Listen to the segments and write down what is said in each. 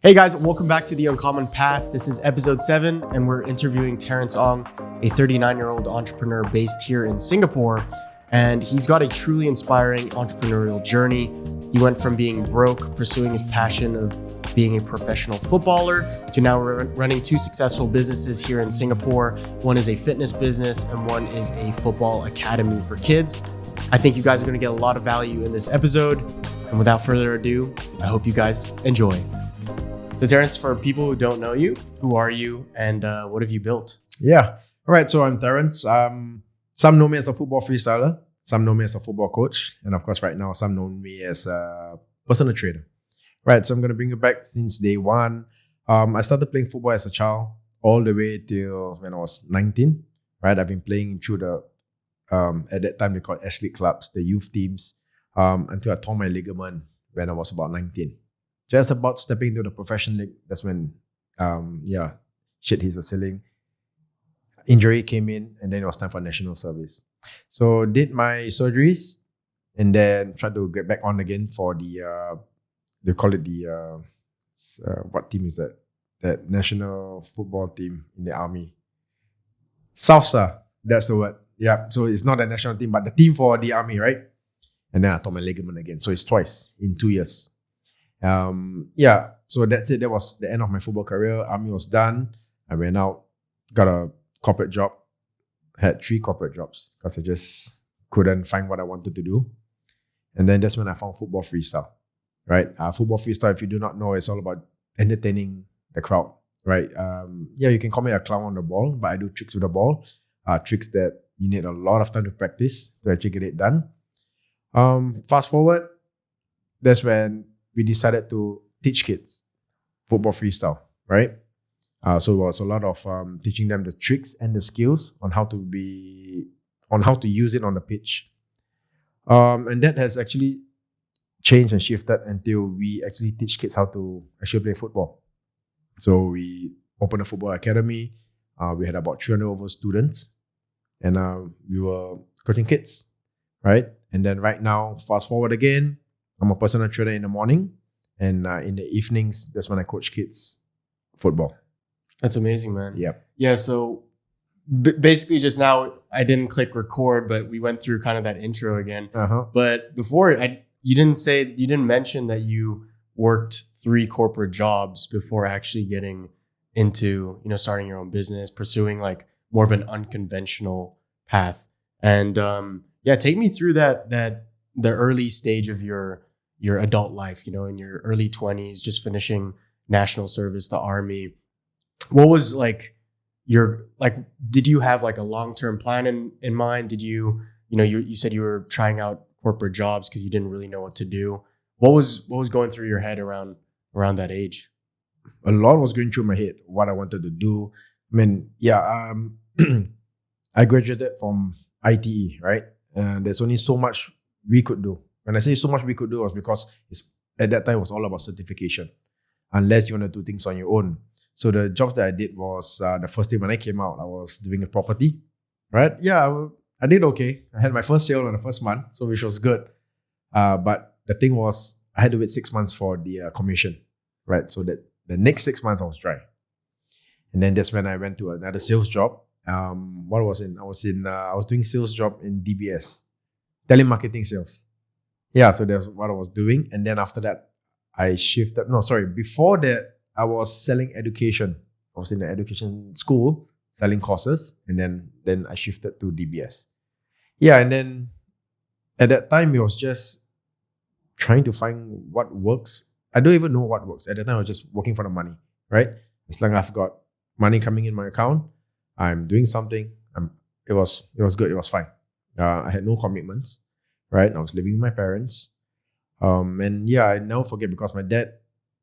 Hey guys, welcome back to The Uncommon Path. This is episode 7, and we're interviewing Terence Ong, a 39-year-old entrepreneur based here in Singapore. And he's got a truly inspiring entrepreneurial journey. He went from being broke, pursuing his passion of being a professional footballer, to now running 2 successful businesses here in Singapore. One is a fitness business, and one is a football academy for kids. I think you guys are going to get a lot of value in this episode. And without further ado, I hope you guys enjoy. So Terence, for people who don't know you, who are you and what have you built? Yeah. All right. So I'm Terence. Some know me as a football freestyler. Some know me as a football coach. And of course, right now, some know me as a personal trainer. Right. So I'm going to bring you back since day one. I started playing football as a child all the way till when I was 19. Right. I've been playing through the, at that time, they called S-League clubs, the youth teams, until I tore my ligament when I was about 19. Just about stepping into the professional league, that's when, shit hits the ceiling. Injury came in, and then it was time for national service. So did my surgeries, and then tried to get back on again for the, they call it the, what team is that? That national football team in the army. SAFSA, that's the word. Yeah, so it's not a national team, but the team for the army, right? And then I tore my ligament again. So it's twice in 2 years. So that's it. That was the end of my football career. Army was done. I went out, got a corporate job, had 3 corporate jobs because I just couldn't find what I wanted to do. And then that's when I found football freestyle, right? Football freestyle, if you do not know, it's all about entertaining the crowd, right? You can call me a clown on the ball, but I do tricks with the ball, tricks that you need a lot of time to practice to actually get it done. Fast forward, that's when we decided to teach kids football freestyle, right? So it was a lot of teaching them the tricks and the skills on how to use it on the pitch. And that has actually changed and shifted until we actually teach kids how to actually play football. So we opened a football academy. We had about 300 over students, and we were coaching kids, right? And then right now, fast forward again, I'm a personal trainer in the morning, and in the evenings, that's when I coach kids football. That's amazing, man. Yeah. Yeah. So basically, just now I didn't click record, but we went through kind of that intro again. But before, you didn't mention that you worked 3 corporate jobs before actually getting into starting your own business, pursuing like more of an unconventional path. And take me through that the early stage of your adult life, in your early 20s, just finishing national service, the army. What was did you have like a long-term plan in mind? Did you said you were trying out corporate jobs because you didn't really know what to do. What was going through your head around that age? A lot was going through my head, what I wanted to do. I mean, I graduated from ITE, right? And there's only so much we could do. When I say so much we could do, was because at that time it was all about certification, unless you want to do things on your own. So the jobs that I did was the first day when I came out, I was doing a property, right? Yeah, I did okay. I had my first sale on the first month, so which was good. But the thing was, I had to wait 6 months for the commission, right? So that the next 6 months I was dry, and then that's when I went to another sales job. I was doing sales job in DBS, telemarketing sales. Yeah, so that's what I was doing. And then after that, before that, I was selling education. I was in the education school selling courses, and then I shifted to DBS. Yeah, and then at that time, it was just trying to find what works. I don't even know what works. At that time, I was just working for the money, right? As long as I've got money coming in my account, I'm doing something. It was good. It was fine. I had no commitments, right? I was living with my parents. I never forget, because my dad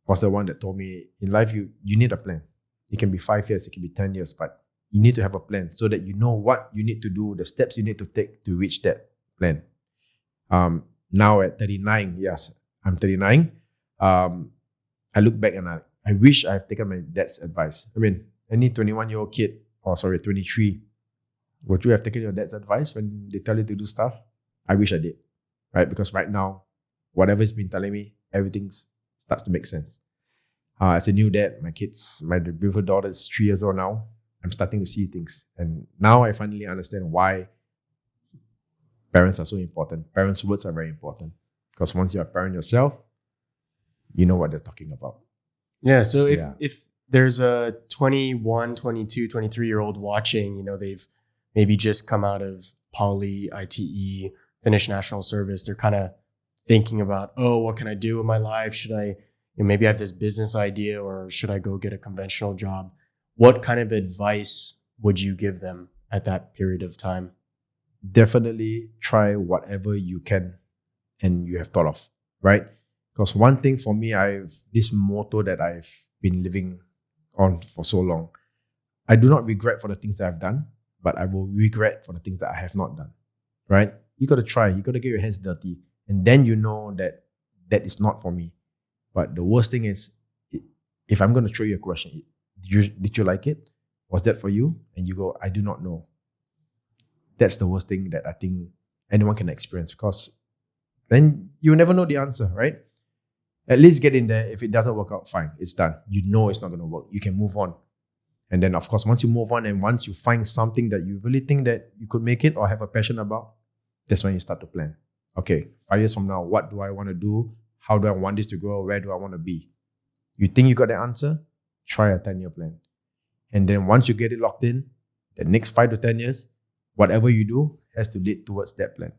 was the one that told me, in life, you need a plan. It can be 5 years, it can be 10 years, but you need to have a plan so that you know what you need to do, the steps you need to take to reach that plan. Now at 39, yes, I'm 39. I look back and I wish I've taken my dad's advice. I mean, any 21-year-old kid, 23, would you have taken your dad's advice when they tell you to do stuff? I wish I did, right? Because right now, whatever he's been telling me, everything starts to make sense. As a new dad, my beautiful daughter is 3 years old now. I'm starting to see things. And now I finally understand why parents are so important. Parents' words are very important. Because once you're a parent yourself, you know what they're talking about. Yeah. So Yeah. if there's a 21, 22, 23-year-old watching, they've maybe just come out of poly, ITE, finished national service, they're kind of thinking about, oh, what can I do in my life? Should I, maybe I have this business idea, or should I go get a conventional job? What kind of advice would you give them at that period of time? Definitely try whatever you can and you have thought of, right? Because one thing for me, I've this motto that I've been living on for so long. I do not regret for the things that I've done, but I will regret for the things that I have not done, right? You got to try. You got to get your hands dirty. And then you know that that is not for me. But the worst thing is, if I'm going to throw you a question, did you like it? Was that for you? And you go, I do not know. That's the worst thing that I think anyone can experience, because then you never know the answer, right? At least get in there. If it doesn't work out, fine, it's done. You know it's not going to work. You can move on. And then, of course, once you move on and once you find something that you really think that you could make it or have a passion about, that's when you start to plan. Okay, 5 years from now, what do I want to do? How do I want this to go? Where do I want to be? You think you got the answer? Try a 10-year plan. And then once you get it locked in, the next 5 to 10 years, whatever you do has to lead towards that plan.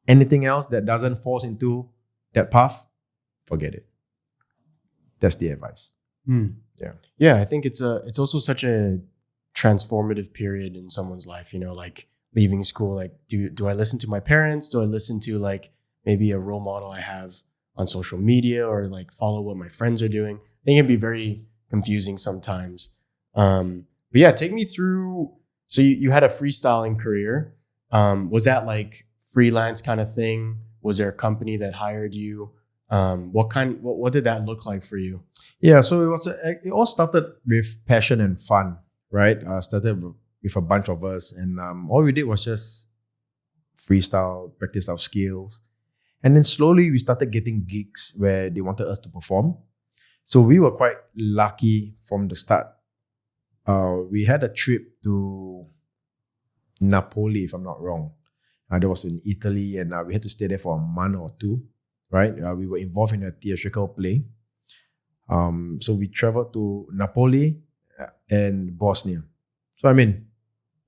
Anything else that doesn't fall into that path, forget it. That's the advice. Yeah, I think it's also such a transformative period in someone's life, like leaving school. Like, do I listen to my parents? Do I listen to like maybe a role model I have on social media, or like follow what my friends are doing? I think it'd be very confusing sometimes. But yeah, take me through. So you had a freestyling career. Was that like freelance kind of thing? Was there a company that hired you? What did that look like for you? Yeah, so it all started with passion and fun, right? Started with a bunch of us, and all we did was just freestyle, practice our skills. And then slowly we started getting gigs where they wanted us to perform. So we were quite lucky from the start. We had a trip to Napoli, if I'm not wrong. That was in Italy, and we had to stay there for a month or two, right? We were involved in a theatrical play. So we traveled to Napoli and Bosnia. So I mean,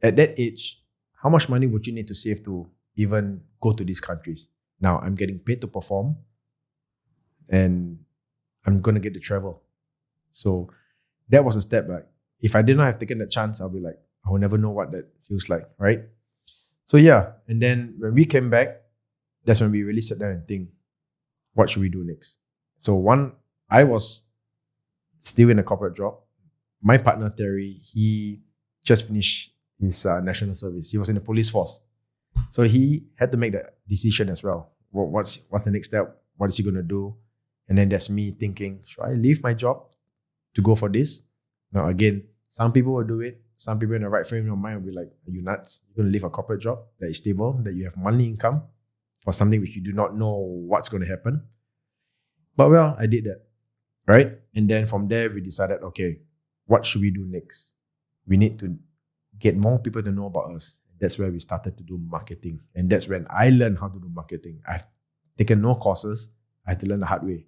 at that age, how much money would you need to save to even go to these countries? Now I'm getting paid to perform, and I'm gonna get to travel. So that was a step back. If I did not have taken that chance, I'll be like, I will never know what that feels like, right? So yeah, and then when we came back, that's when we really sat down and think, what should we do next? So I was still in a corporate job. My partner, Terry, he just finished his national service. He was in the police force. So he had to make the decision as well. What's the next step? What is he going to do? And then there's me thinking, should I leave my job to go for this? Now, again, some people will do it. Some people in the right frame of mind will be like, are you nuts? You're going to leave a corporate job that is stable, that you have monthly income for something which you do not know what's going to happen. But well, I did that, right? And then from there, we decided, okay, what should we do next? We need to get more people to know about us. That's where we started to do marketing. And that's when I learned how to do marketing. I've taken no courses. I had to learn the hard way.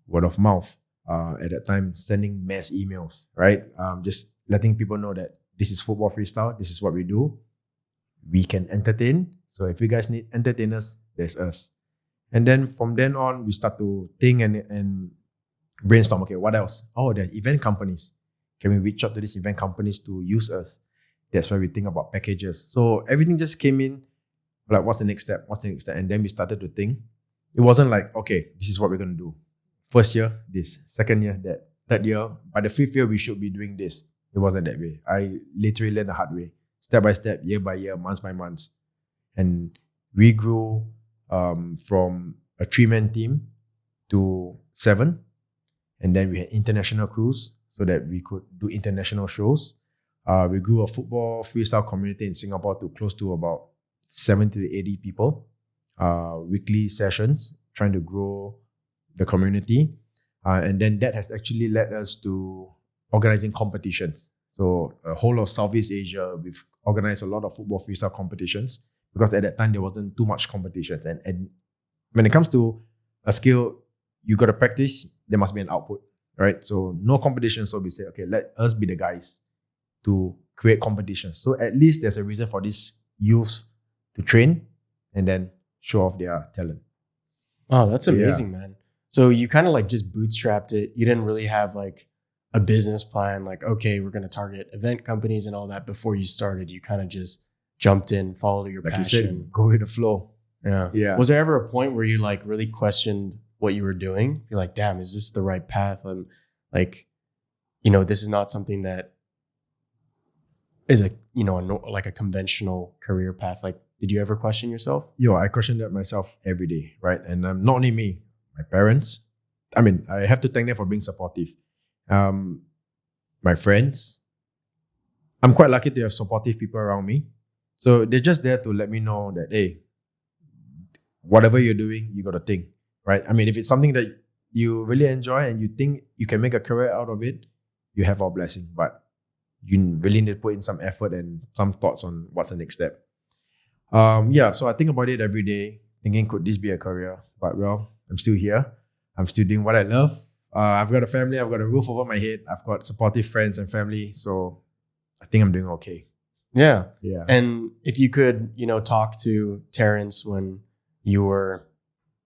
Word of mouth. At that time, sending mass emails, right? Just letting people know that this is football freestyle. This is what we do. We can entertain. So if you guys need entertainers, there's us. And then from then on, we start to think and brainstorm. Okay, what else? Oh, there are event companies. Can we reach out to these event companies to use us? That's where we think about packages. So everything just came in like, what's the next step? What's the next step? And then we started to think. It wasn't like, okay, this is what we're going to do. First year, this. Second year, that. Third year, by the fifth year, we should be doing this. It wasn't that way. I literally learned the hard way. Step by step, year by year, months by months. And we grew from a 3-man team to 7. And then we had international crews so that we could do international shows. We grew a football freestyle community in Singapore to close to about 70 to 80 people. Weekly sessions, trying to grow the community. And then that has actually led us to organizing competitions. So a whole of Southeast Asia, we've organized a lot of football freestyle competitions because at that time there wasn't too much competition. And when it comes to a skill, you got to practice, there must be an output, right? So no competition. So we say, okay, let us be the guys to create competitions. So at least there's a reason for these youths to train and then show off their talent. Oh, that's amazing, man. So you kind of like just bootstrapped it. You didn't really have like a business plan, like, okay, we're going to target event companies and all that before you started. You kind of just jumped in, followed your Like passion. you said, go with the flow. Yeah. Was there ever a point where you like really questioned what you were doing? You're like, damn, is this the right path? I'm like, this is not something that is like a conventional career path. Like, did you ever question yourself? I question that myself every day, right? And not only me, my parents. I mean, I have to thank them for being supportive. My friends. I'm quite lucky to have supportive people around me. So they're just there to let me know that, hey, whatever you're doing, you got to think, right? I mean, if it's something that you really enjoy and you think you can make a career out of it, you have our blessing. But you really need to put in some effort and some thoughts on what's the next step. So I think about it every day, thinking, could this be a career? But well, I'm still here. I'm still doing what I love. I've got a family. I've got a roof over my head. I've got supportive friends and family. So I think I'm doing okay. Yeah. Yeah. And if you could, talk to Terence when you were,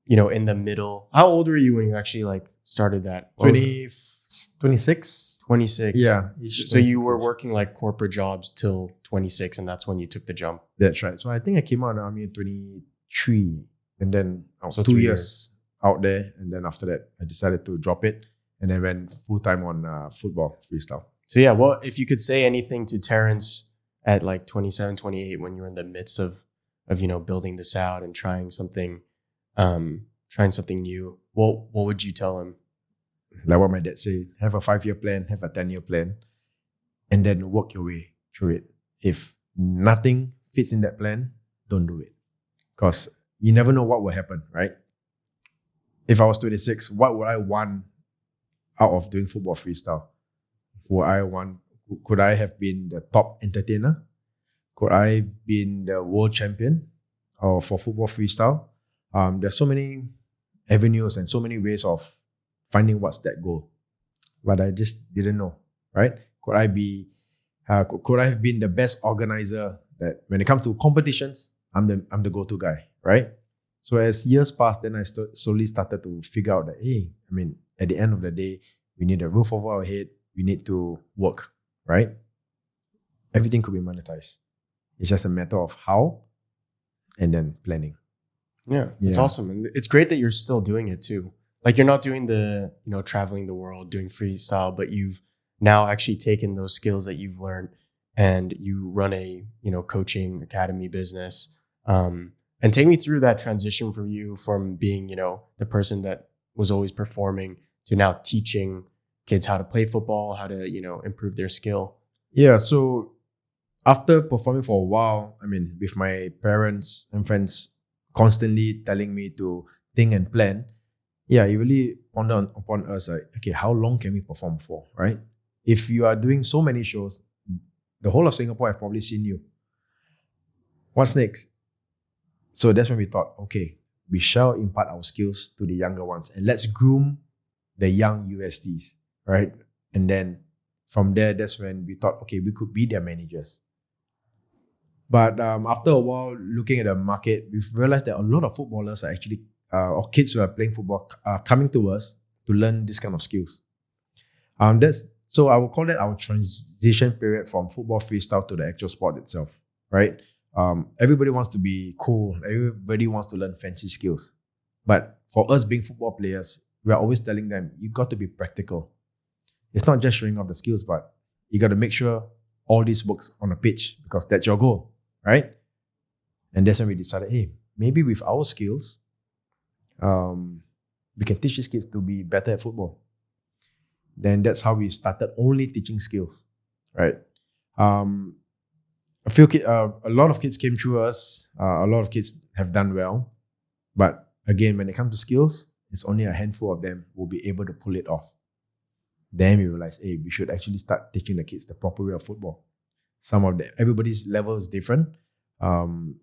in the middle. How old were you when you actually like started that? 26. 26. Yeah. So you were working like corporate jobs till 26, and that's when you took the jump. That's right. So I think I came out of the army in 23, and then So 2 years out there, and then after that I decided to drop it and then went full time on football freestyle. So yeah, well, if you could say anything to Terence at like 27, 28, when you're in the midst of building this out and trying something new, what would you tell him? Like what my dad said, have a 5-year plan, have a 10-year plan, and then work your way through it. If nothing fits in that plan, don't do it. Because you never know what will happen, right? If I was 26, what would I want out of doing football freestyle? Could I have been the top entertainer? Could I have been the world champion for football freestyle? There's so many avenues and so many ways of finding what's that goal. But I just didn't know, right? Could I have been the best organizer that when it comes to competitions, I'm the go-to guy, right? So as years passed, then I slowly started to figure out that, hey, I mean, at the end of the day, we need a roof over our head. We need to work, right? Everything could be monetized. It's just a matter of how and then planning. Yeah, it's awesome. And it's great that you're still doing it too. Like you're not doing the, traveling the world, doing freestyle, but you've now actually taken those skills that you've learned and you run a, coaching academy business. And take me through that transition for you from being, the person that was always performing to now teaching kids how to play football, how to, improve their skill. Yeah. So after performing for a while, I mean, with my parents and friends constantly telling me to think and plan, it really pondered upon us like, okay, how long can we perform for, right? If you are doing so many shows, the whole of Singapore have probably seen you. What's next? So that's when we thought, okay, we shall impart our skills to the younger ones and let's groom the young USTs, right? And then from there, that's when we thought, okay, we could be their managers. But after a while, looking at the market, we've realized that a lot of footballers are actually, or kids who are playing football, are coming to us to learn this kind of skills. So I would call that our transition period from football freestyle to the actual sport itself, right? Everybody wants to be cool. Everybody wants to learn fancy skills. But for us being football players, we are always telling them, you got to be practical. It's not just showing off the skills, but you got to make sure all this works on a pitch because that's your goal, right? And that's when we decided, hey, maybe with our skills, we can teach these kids to be better at football. Then that's how we started only teaching skills, right? A lot of kids came through us. A lot of kids have done well. But again, when it comes to skills, it's only a handful of them will be able to pull it off. Then we realized, hey, we should actually start teaching the kids the proper way of football. Everybody's level is different. Some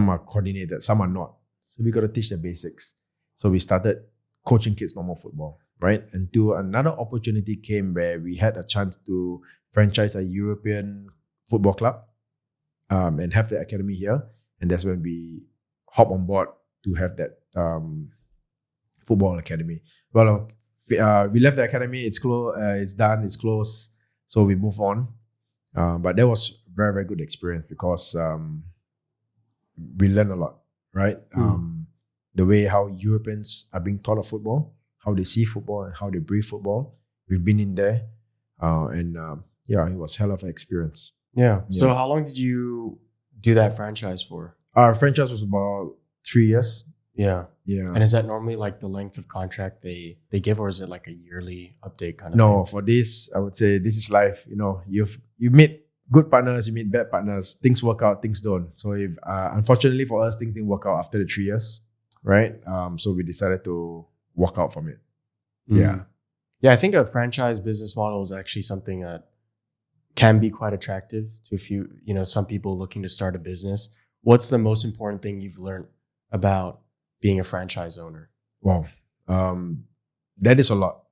are coordinated, some are not. So we got to teach the basics. So we started coaching kids normal football, right? Until another opportunity came where we had a chance to franchise a European football club and have the academy here. And that's when we hop on board to have that football academy. Well, we left the academy. It's closed. It's done. It's closed. So we move on. But that was very, very good experience because we learned a lot, right? The way how Europeans are being taught of football, how they see football and how they breathe football. We've been in there. It was hell of an experience. Yeah. So how long did you do that franchise for? Our franchise was about 3 years. Yeah. Yeah. And is that normally like the length of contract they give, or is it like a yearly update kind of No, thing? for this, I would say this is life. You know, you meet good partners, you meet bad partners. Things work out, things don't. So if unfortunately for us, things didn't work out after the 3 years, right? So we decided to walk out from it. Yeah. Yeah, I think a franchise business model is actually something that can be quite attractive to some people looking to start a business. What's the most important thing you've learned about being a franchise owner? Wow. That is a lot.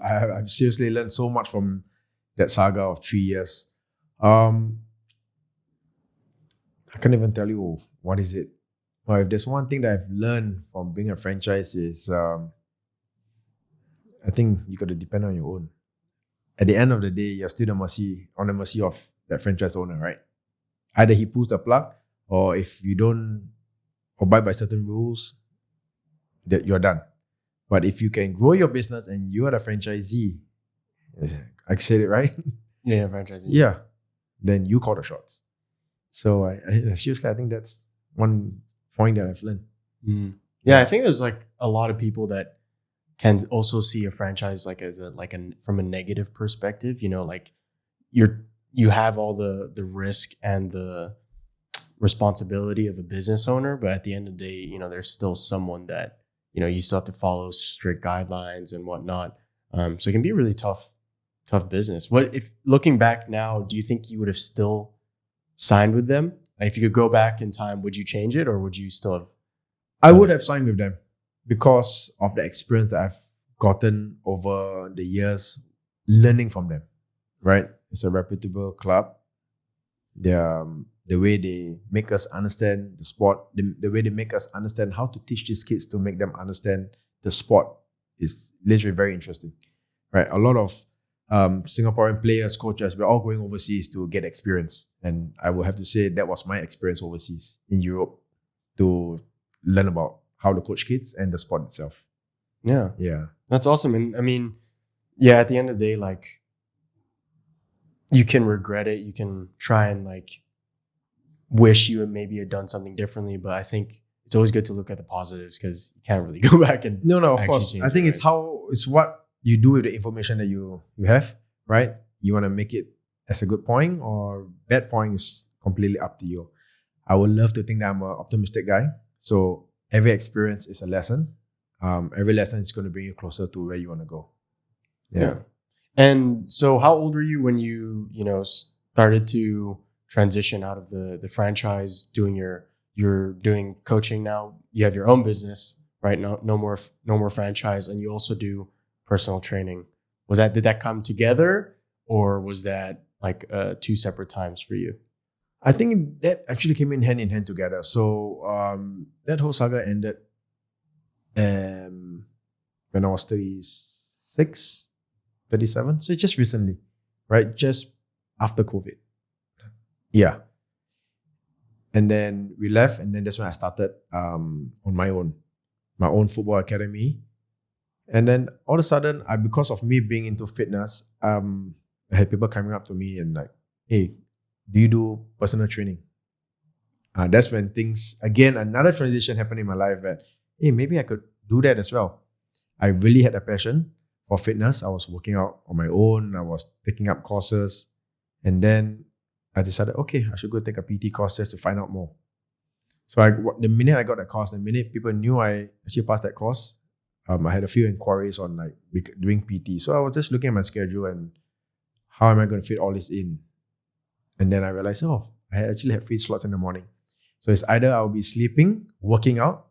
I've seriously learned so much from that saga of 3 years. I can't even tell you what is it. Well, if there's one thing that I've learned from being a franchise is I think you got to depend on your own. At the end of the day, you're still on the mercy of that franchise owner, right? Either he pulls the plug, or if you don't abide by certain rules, that you're done. But if you can grow your business and you are the franchisee, I said it right? Yeah, franchisee. Yeah. Then you call the shots. So I seriously, I think that's one point that I've learned. Yeah, I think there's like a lot of people that can also see a franchise like as from a negative perspective. You know, like you have all the risk and the responsibility of a business owner, but at the end of the day, there's still someone that you still have to follow strict guidelines and whatnot. So it can be a really tough business. What if looking back now, do you think you would have still signed with them? Like, if you could go back in time, would you change it, or would you still have? I would have signed with them because of the experience that I've gotten over the years learning from them, right? It's a reputable club. The way they make us understand the sport, the way they make us understand how to teach these kids to make them understand the sport is literally very interesting, right? A lot of Singaporean players, coaches, we're all going overseas to get experience. And I will have to say that was my experience overseas in Europe to learn about how to coach kids and the sport itself. Yeah. Yeah. That's awesome. And I mean, yeah, at the end of the day, like, you can regret it. You can try and like wish you had maybe done something differently. But I think it's always good to look at the positives, because you can't really go back and No, of course. I think it's what you do with the information that you have, right? You want to make it as a good point or bad point is completely up to you. I would love to think that I'm an optimistic guy. So every experience is a lesson. Every lesson is going to bring you closer to where you want to go. Yeah. And so how old were you when you started to transition out of the franchise, you're doing coaching now? You have your own business, right? No more franchise, and you also do personal training. Did that come together, or was that like two separate times for you? I think that actually came in hand together. So that whole saga ended when I was 36, 37. So just recently, right? Just after COVID. Yeah. And then we left, and then that's when I started on my own football academy. And then all of a sudden, because of me being into fitness, I had people coming up to me and like, hey, do you do personal training? That's when another transition happened in my life that, hey, maybe I could do that as well. I really had a passion for fitness. I was working out on my own. I was taking up courses. And then I decided, okay, I should go take a PT course just to find out more. So the minute I got that course, the minute people knew I actually passed that course, I had a few inquiries on like doing PT. So I was just looking at my schedule and how am I going to fit all this in? And then I realized, I actually have free slots in the morning. So it's either I'll be sleeping, working out,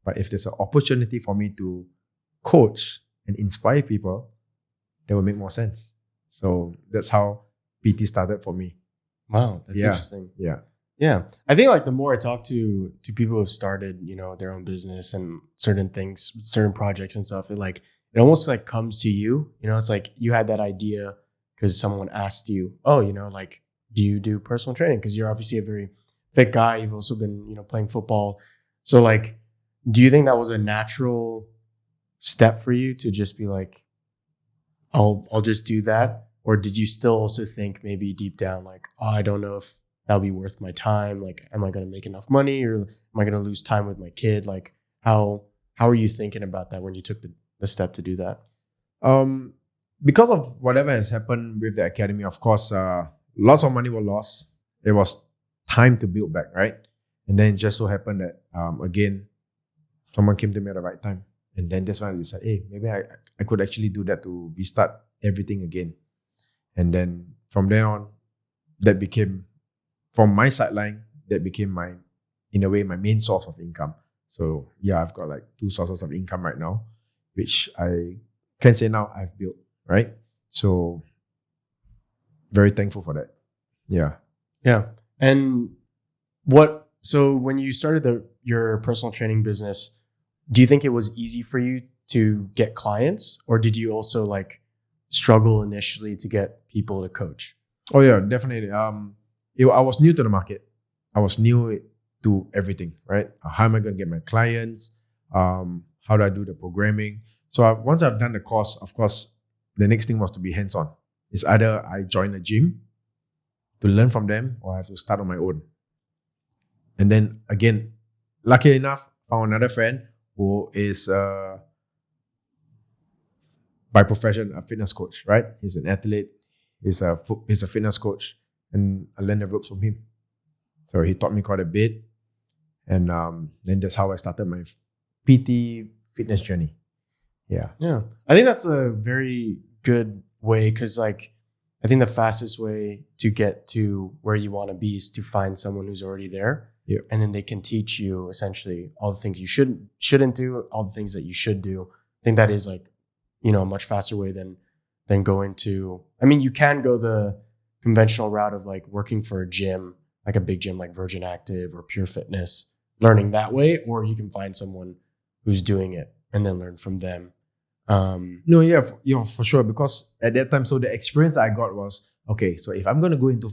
but if there's an opportunity for me to coach and inspire people, that would make more sense. So that's how PT started for me. Wow, that's interesting. Yeah. Yeah. I think like the more I talk to people who've started, their own business and certain things, certain projects and stuff, it almost like comes to you. It's like you had that idea because someone asked you, like, do you do personal training? Because you're obviously a very fit guy. You've also been, playing football. So like, do you think that was a natural step for you to just be like, I'll just do that? Or did you still also think maybe deep down like, I don't know if that'll be worth my time? Like, am I going to make enough money or am I going to lose time with my kid? Like, how are you thinking about that when you took the step to do that? Because of whatever has happened with the academy, of course, lots of money was lost. It was time to build back, right? And then it just so happened that, again, someone came to me at the right time. And then that's when I decided, hey, maybe I could actually do that to restart everything again. And then from then on, that became, from my sideline, that became in a way, my main source of income. So yeah, I've got like 2 sources of income right now, which I can say now I've built, right? So very thankful for that. Yeah. Yeah. And so when you started your personal training business, do you think it was easy for you to get clients, or did you also like struggle initially to get people to coach? Oh yeah, definitely. I was new to the market. I was new to everything, right? How am I going to get my clients? How do I do the programming? So once I've done the course, of course, the next thing was to be hands-on. It's either I join a gym to learn from them or I have to start on my own. And then again, lucky enough, found another friend who is by profession a fitness coach, right? He's an athlete. He's a fitness coach, and I learned the ropes from him. So he taught me quite a bit, and then that's how I started my PT fitness journey. Yeah. I think that's a very good way because, like, I think the fastest way to get to where you want to be is to find someone who's already there, and then they can teach you essentially all the things you shouldn't do, all the things that you should do. I think that is like, a much faster way than going to. I mean, you can go the conventional route of like working for a gym, like a big gym like Virgin Active or Pure Fitness, learning that way, or you can find someone who's doing it and then learn from them. For sure. Because at that time, so the experience I got was, okay, so if I'm going to go into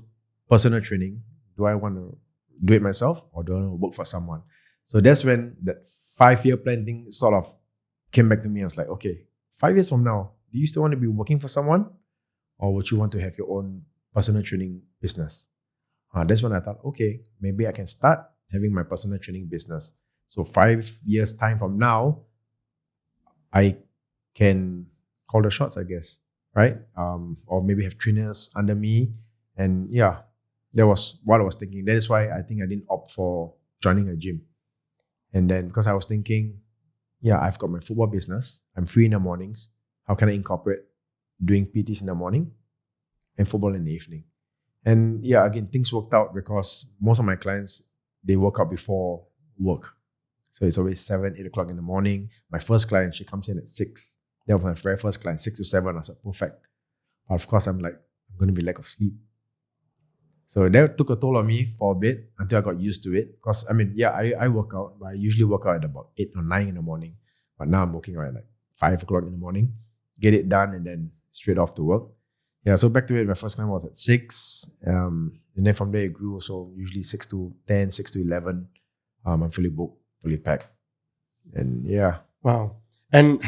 personal training, do I want to do it myself or do I want to work for someone? So that's when that 5-year plan thing sort of came back to me. I was like, okay, 5 years from now, do you still want to be working for someone or would you want to have your own personal training business? That's when I thought, okay, maybe I can start having my personal training business. So 5 years time from now, I can call the shots, I guess, right? Or maybe have trainers under me. And yeah, that was what I was thinking. That is why I think I didn't opt for joining a gym. And then because I was thinking, yeah, I've got my football business. I'm free in the mornings. How can I incorporate doing PTs in the morning and football in the evening? And yeah, again, things worked out because most of my clients, they work out before work. So it's always 7, 8 o'clock in the morning. My first client, she comes in at 6. That was my very first client, 6 to 7. I said, perfect. But of course, I'm going to be lack of sleep. So that took a toll on me for a bit until I got used to it. Because, I mean, yeah, I work out, but I usually work out at about 8 or 9 in the morning. But now I'm working out at like 5 o'clock in the morning, get it done, and then straight off to work. Yeah, so back to it, my first client was at 6. And then from there it grew. So usually 6 to 10, 6 to 11. I'm fully booked, fully packed. And yeah. Wow. And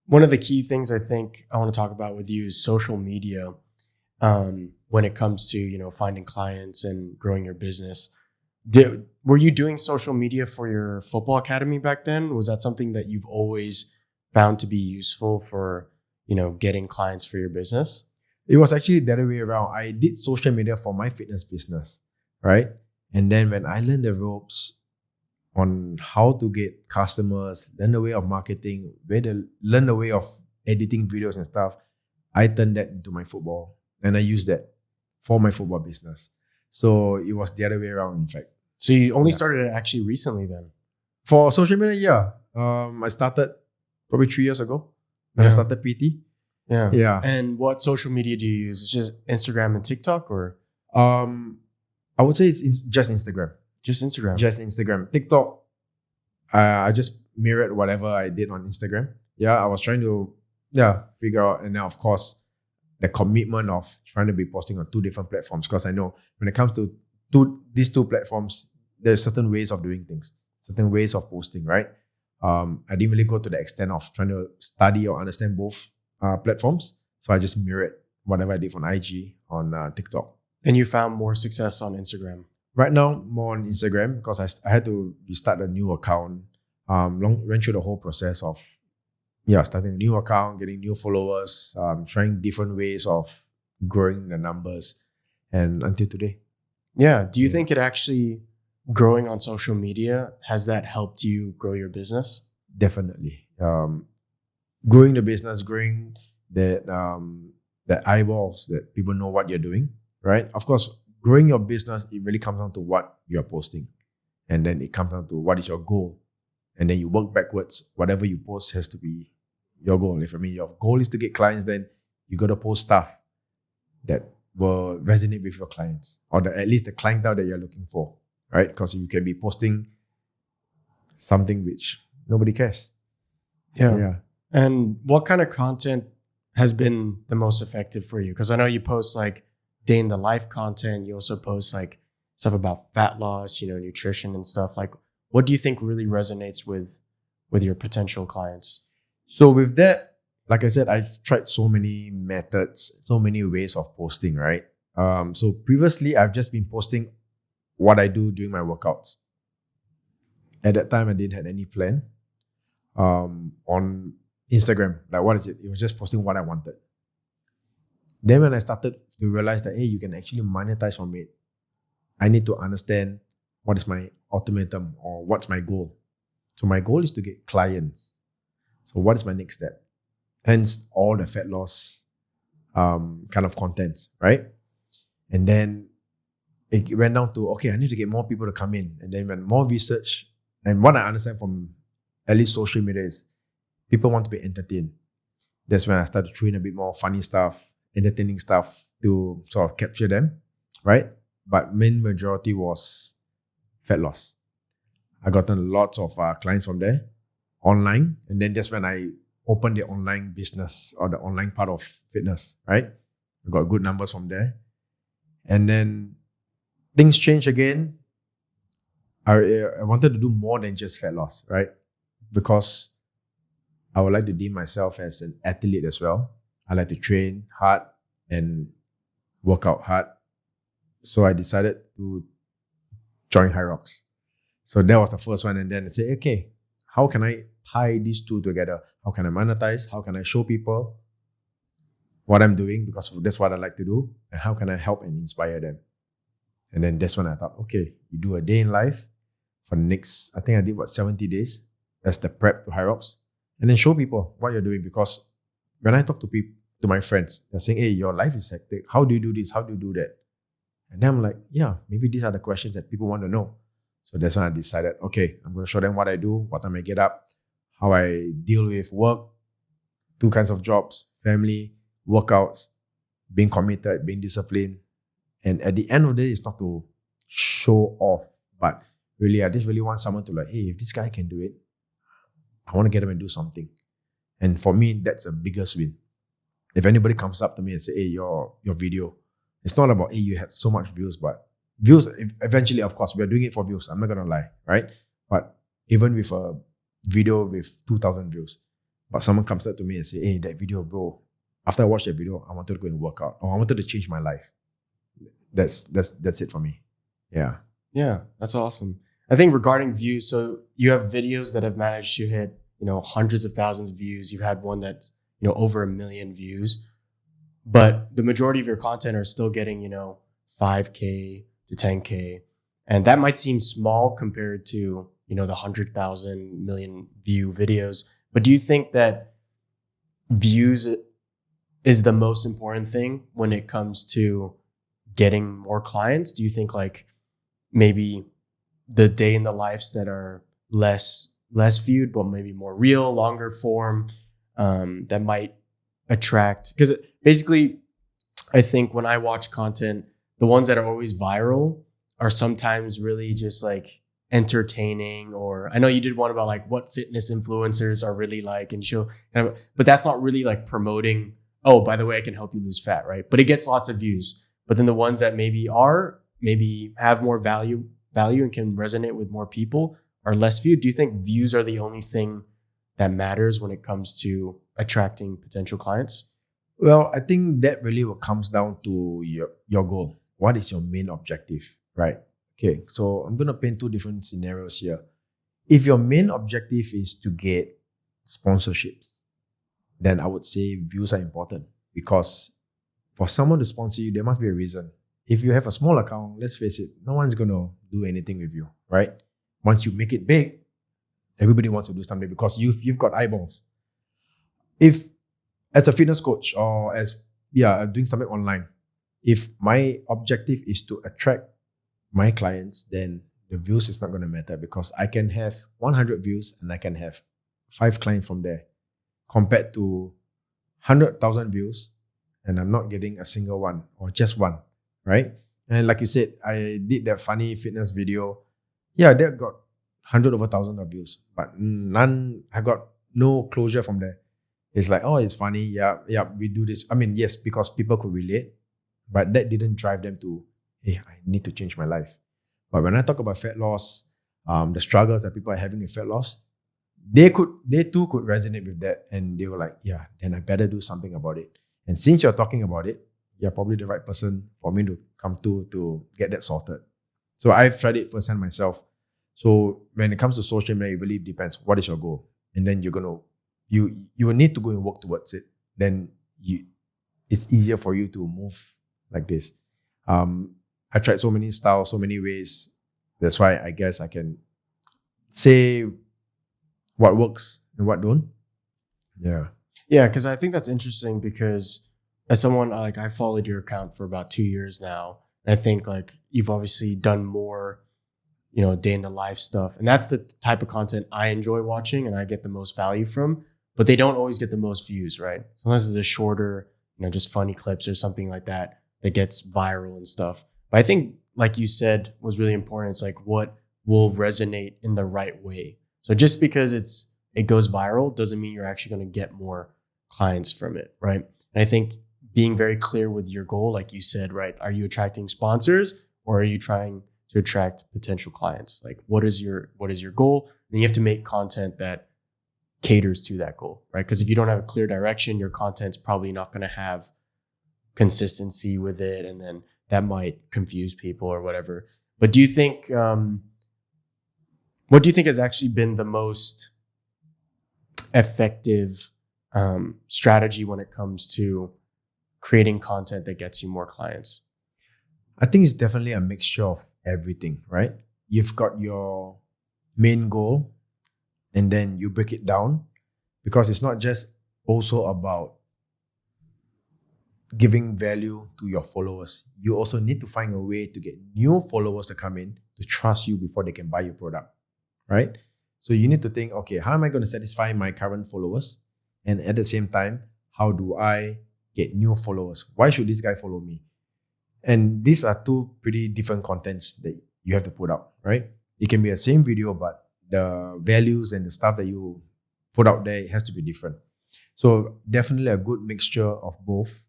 one of the key things I think I want to talk about with you is social media when it comes to, finding clients and growing your business. Were you doing social media for your football academy back then? Was that something that you've always found to be useful for, getting clients for your business? It was actually the other way around. I did social media for my fitness business, right? And then when I learned the ropes on how to get customers, learn the way of marketing, learn the way of editing videos and stuff, I turned that into my football. And I used that for my football business. So it was the other way around, in fact. So you only started it actually recently then? For social media, yeah. I started probably 3 years ago when I started PT. Yeah. Yeah. And what social media do you use? It's just Instagram and TikTok, or? I would say it's just Instagram. Just Instagram. Just Instagram. TikTok, I just mirrored whatever I did on Instagram. Yeah, I was trying to figure out, and then of course the commitment of trying to be posting on 2 different platforms, because I know when it comes to these 2 platforms, there's certain ways of doing things, certain ways of posting, right? I didn't really go to the extent of trying to study or understand both platforms. So I just mirrored whatever I did on IG, on TikTok. And you found more success on Instagram? Right now, more on Instagram, because I had to restart a new account. Went through the whole process of starting a new account, getting new followers, trying different ways of growing the numbers, and until today. Yeah. Do you think it actually, growing on social media, has that helped you grow your business? Definitely. Growing the business, growing the eyeballs, that people know what you're doing, right? Of course, growing your business, it really comes down to what you're posting. And then it comes down to what is your goal. And then you work backwards. Whatever you post has to be your goal. If your goal is to get clients, then you got to post stuff that will resonate with your clients, or at least the clientele that you're looking for, right? Because you can be posting something which nobody cares. Yeah. And what kind of content has been the most effective for you? Because I know you post like day in the life content. You also post like stuff about fat loss, nutrition and stuff. Like, what do you think really resonates with your potential clients? So with that, like I said, I've tried so many methods, so many ways of posting, right? So previously, I've just been posting what I do during my workouts. At that time, I didn't have any plan on Instagram. Like, what is it? It was just posting what I wanted. Then when I started to realize that, hey, you can actually monetize from it, I need to understand what is my ultimatum or what's my goal. So my goal is to get clients. So what is my next step? Hence all the fat loss kind of contents, right? And then it went down to, okay, I need to get more people to come in. And then when more research, and what I understand from at least social media is people want to be entertained. That's when I started throwing a bit more funny stuff, entertaining stuff to sort of capture them, right? But main majority was fat loss. I gotten lots of clients from there, online. And then that's when I opened the online business, or the online part of fitness, right? I got good numbers from there. And then things changed again. I wanted to do more than just fat loss, right? Because I would like to deem myself as an athlete as well. I like to train hard and work out hard. So I decided to join High Rocks. So that was the first one. And then I said, okay, how can I tie these 2 together? How can I monetize? How can I show people what I'm doing? Because that's what I like to do. And how can I help and inspire them? And then that's when I thought, okay, you do a day in life for the next, I think I did 70 days. That's the prep to High Rocks. And then show people what you're doing. Because when I talk to people, to my friends, they're saying, hey, your life is hectic. How do you do this? How do you do that? And then I'm like, yeah, maybe these are the questions that people want to know. So that's when I decided, okay, I'm going to show them what I do, what time I get up, how I deal with work, 2 kinds of jobs, family, workouts, being committed, being disciplined. And at the end of the day, it's not to show off, but really, I just really want someone to like, hey, if this guy can do it, I want to get him and do something. And for me, that's a biggest win. If anybody comes up to me and say, hey, your video, it's not about, hey, you had so much views, but views, eventually, of course, we're doing it for views. I'm not going to lie, right? But even with a video with 2,000 views, but someone comes up to me and say, hey, that video, bro, after I watched that video, I wanted to go and work out, or I wanted to change my life. That's it for me. Yeah. Yeah, that's awesome. I think regarding views, so you have videos that have managed to hit, hundreds of thousands of views. You've had one that's, over 1 million views, but the majority of your content are still getting, 5K to 10K. And that might seem small compared to, the 100,000 million view videos. But do you think that views is the most important thing when it comes to getting more clients? Do you think like maybe the day in the lives that are less viewed, but maybe more real, longer form, that might attract? Because basically, I think when I watch content, the ones that are always viral are sometimes really just like entertaining. Or I know you did one about like what fitness influencers are really like, and show, but that's not really like promoting, oh, by the way, I can help you lose fat, right? But it gets lots of views. But then the ones that maybe have more value and can resonate with more people are less viewed. Do you think views are the only thing that matters when it comes to attracting potential clients? Well, I think that really will comes down to your goal. What is your main objective, right? Okay, so I'm going to paint two different scenarios here. If your main objective is to get sponsorships, then I would say views are important, because for someone to sponsor you, there must be a reason. If you have a small account, let's face it, no one's going to do anything with you, right? Once you make it big, everybody wants to do something because you've got eyeballs. If as a fitness coach or as doing something online, if my objective is to attract my clients, then the views is not going to matter, because I can have 100 views and I can have 5 clients from there, compared to 100,000 views and I'm not getting a single one or just one, right? And like you said, I did that funny fitness video. Yeah, that got 100 over 1,000 of views, but I got no closure from there. It's like, oh, it's funny. Yeah, we do this. I mean, yes, because people could relate, but that didn't drive them to, hey, I need to change my life. But when I talk about fat loss, the struggles that people are having with fat loss, they too could resonate with that. And they were like, yeah, then I better do something about it. And since you're talking about it, you're probably the right person for me to come to get that sorted. So I've tried it firsthand myself. So when it comes to social media, it really depends. What is your goal? And then you will need to go and work towards it. Then it's easier for you to move like this. I tried so many styles, so many ways. That's why I guess I can say what works and what don't. Yeah. Yeah, because I think that's interesting, because as someone, like, I followed your account for about 2 years now. And I think like you've obviously done more, day in the life stuff. And that's the type of content I enjoy watching and I get the most value from, but they don't always get the most views, right? Sometimes it's a shorter, just funny clips or something like that gets viral and stuff. But I think, like you said, was really important. It's like what will resonate in the right way. So just because it goes viral doesn't mean you're actually going to get more clients from it, right? And I think being very clear with your goal, like you said, right? Are you attracting sponsors or are you trying to attract potential clients? Like, what is your goal? Then you have to make content that caters to that goal, right? Because if you don't have a clear direction, your content's probably not going to have consistency with it, and then that might confuse people or whatever. But do you think, what do you think has actually been the most effective strategy when it comes to creating content that gets you more clients? I think it's definitely a mixture of everything, right? You've got your main goal and then you break it down, because it's not just also about giving value to your followers. You also need to find a way to get new followers to come in to trust you before they can buy your product, right? So you need to think, okay, how am I going to satisfy my current followers? And at the same time, how do I get new followers? Why should this guy follow me? And these are two pretty different contents that you have to put out, right? It can be the same video, but the values and the stuff that you put out there, it has to be different. So definitely a good mixture of both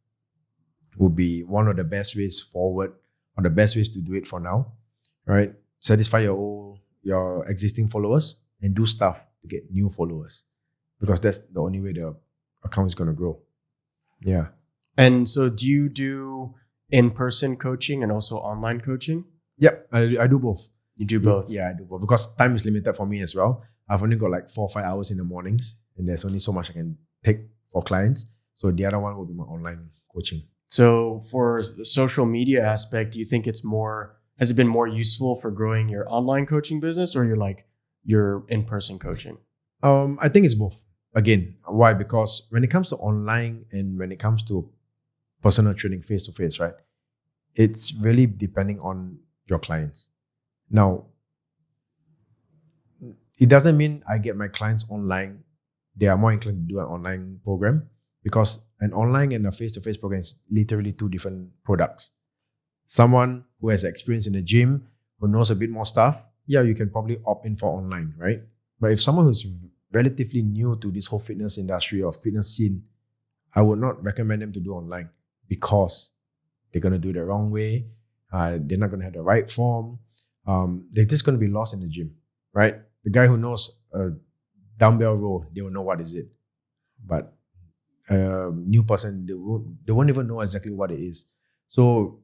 would be one of the best ways forward, or the best ways to do it for now, right? Satisfy your existing followers and do stuff to get new followers, because that's the only way the account is going to grow. Yeah. And so do you do in-person coaching and also online coaching? Yep, I do both. You do both? Yeah, I do both, because time is limited for me as well. I've only got like 4 or 5 hours in the mornings, and there's only so much I can take for clients. So the other one will be my online coaching. So for the social media aspect, do you think it's more has it been more useful for growing your online coaching business or your in-person coaching? I think it's both. Again, why? Because when it comes to online and when it comes to personal training face to face, right? It's really depending on your clients. Now, it doesn't mean I get my clients online. They are more inclined to do an online program because an online and a face-to-face program is literally two different products. Someone who has experience in the gym, who knows a bit more stuff, yeah, you can probably opt in for online, right? But if someone who's relatively new to this whole fitness industry or fitness scene, I would not recommend them to do online because they're going to do it the wrong way. They're not going to have the right form. They're just going to be lost in the gym, right? The guy who knows a dumbbell row, they will know what is it. But a new person, they won't even know exactly what it is. So